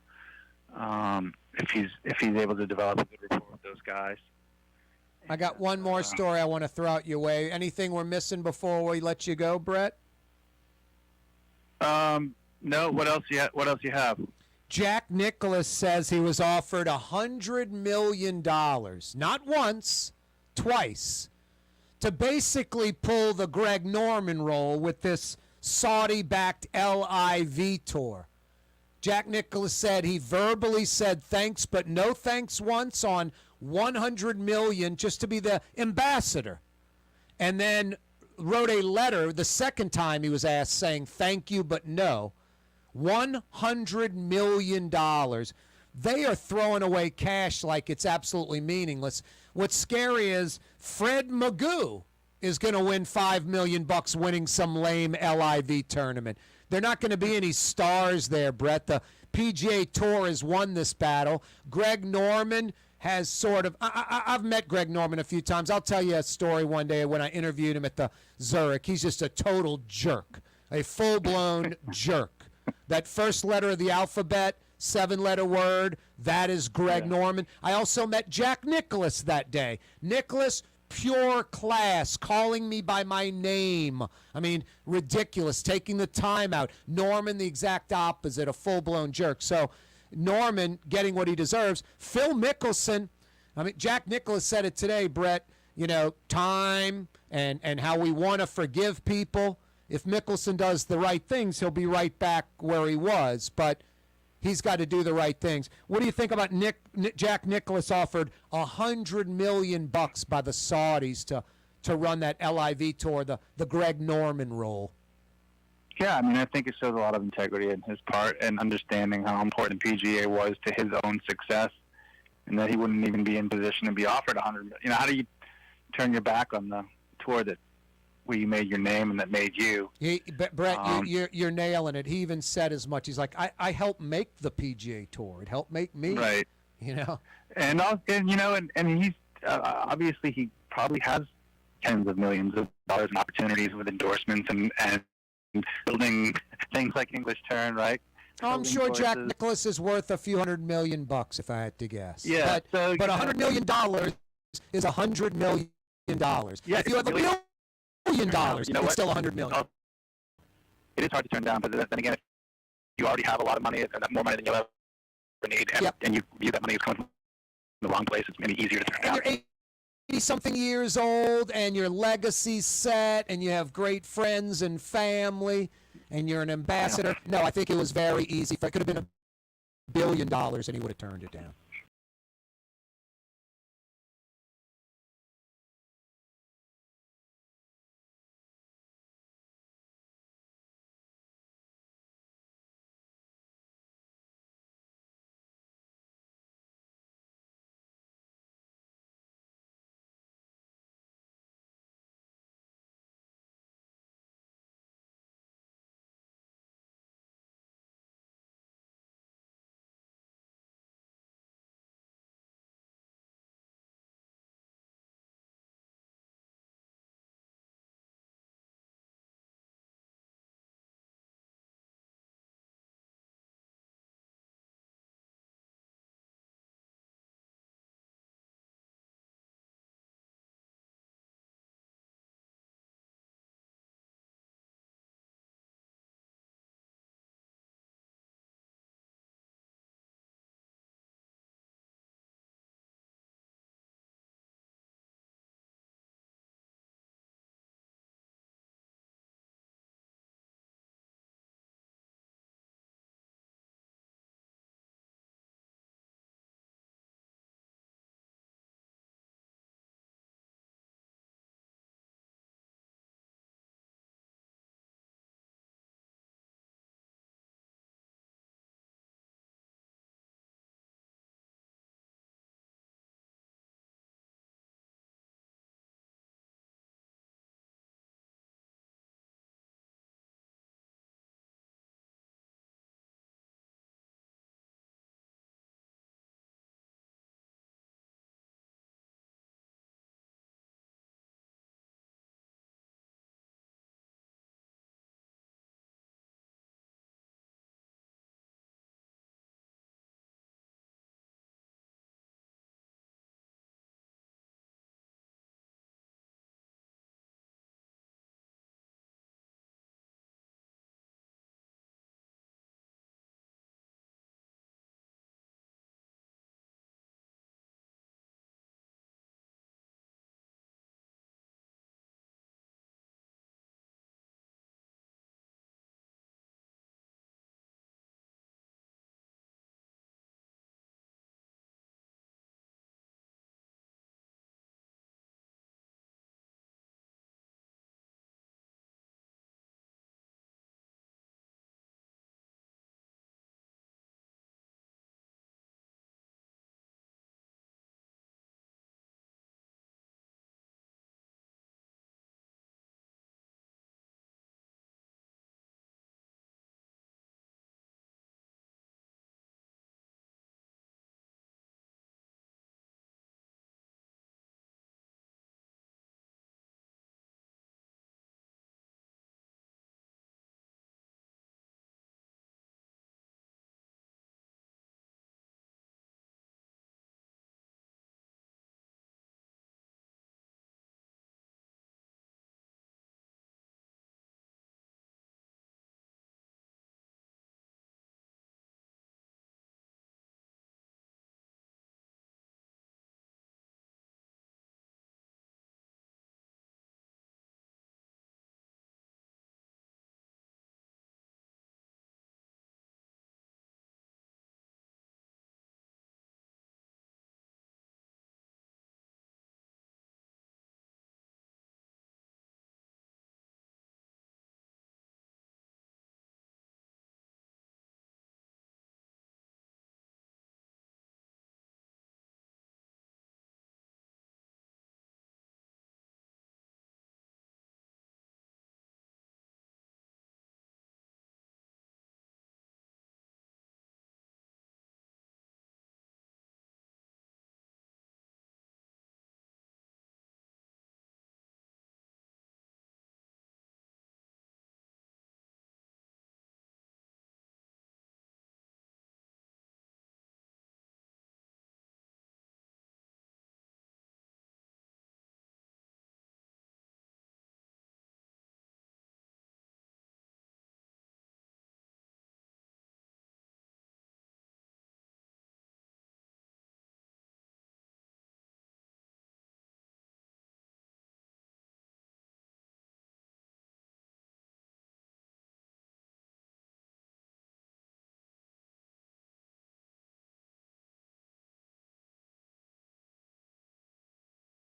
if he's able to develop a good rapport with those guys. I got one more story I want to throw out your way. Anything we're missing before we let you go, Brett? No. What else you have? Jack Nicklaus says he was offered $100 million, not once, twice, to basically pull the Greg Norman role with this Saudi-backed LIV tour. Jack Nicklaus said he verbally said thanks, but no thanks once on $100 million just to be the ambassador. And then wrote a letter the second time he was asked saying thank you, but no. $100 million. They are throwing away cash like it's absolutely meaningless. What's scary is Fred Magoo is going to win $5 million winning some lame LIV tournament. They're not going to be any stars there, Brett. The PGA Tour has won this battle. Greg Norman has sort of I've met Greg Norman a few times. I'll tell you a story one day when I interviewed him at the Zurich. He's just a total jerk, a full-blown jerk. That first letter of the alphabet, 7-letter word, that is Greg Norman. I also met Jack Nicklaus that day. Nicklaus, pure class, calling me by my name. I mean, ridiculous, taking the time out. Norman, the exact opposite, a full-blown jerk. So Norman getting what he deserves. Phil Mickelson, Jack Nicklaus said it today, Brett, time and how we want to forgive people. if Mickelson does the right things, he'll be right back where he was. But he's got to do the right things. What do you think about Jack Nicklaus offered $100 million by the Saudis to run that LIV tour, the Greg Norman role? Yeah, I mean, I think it shows a lot of integrity in his part and understanding how important PGA was to his own success, and that he wouldn't even be in position to be offered $100 million. You know, how do you turn your back on the tour where you made your name and that made you? Brett, you're nailing it. He even said as much. He's like, I helped make the PGA Tour. It helped make me. Right. You know. And he's obviously he probably has tens of millions of dollars in opportunities with endorsements and building things like English Turn, right? I'm sure Jack Nicklaus is worth a few $100 million, if I had to guess. Yeah. But $100 million is $100 million. Yeah, if you have $1 million, it's still $100 million. It is hard to turn down, but then again, if you already have a lot of money, more money than you'll ever need, and you view that money as coming from the wrong place, it's maybe easier to turn down. You're 80-something years old, and your legacy's set, and you have great friends and family, and you're an ambassador. No, I think it was very easy. It could have been $1 billion, and he would have turned it down.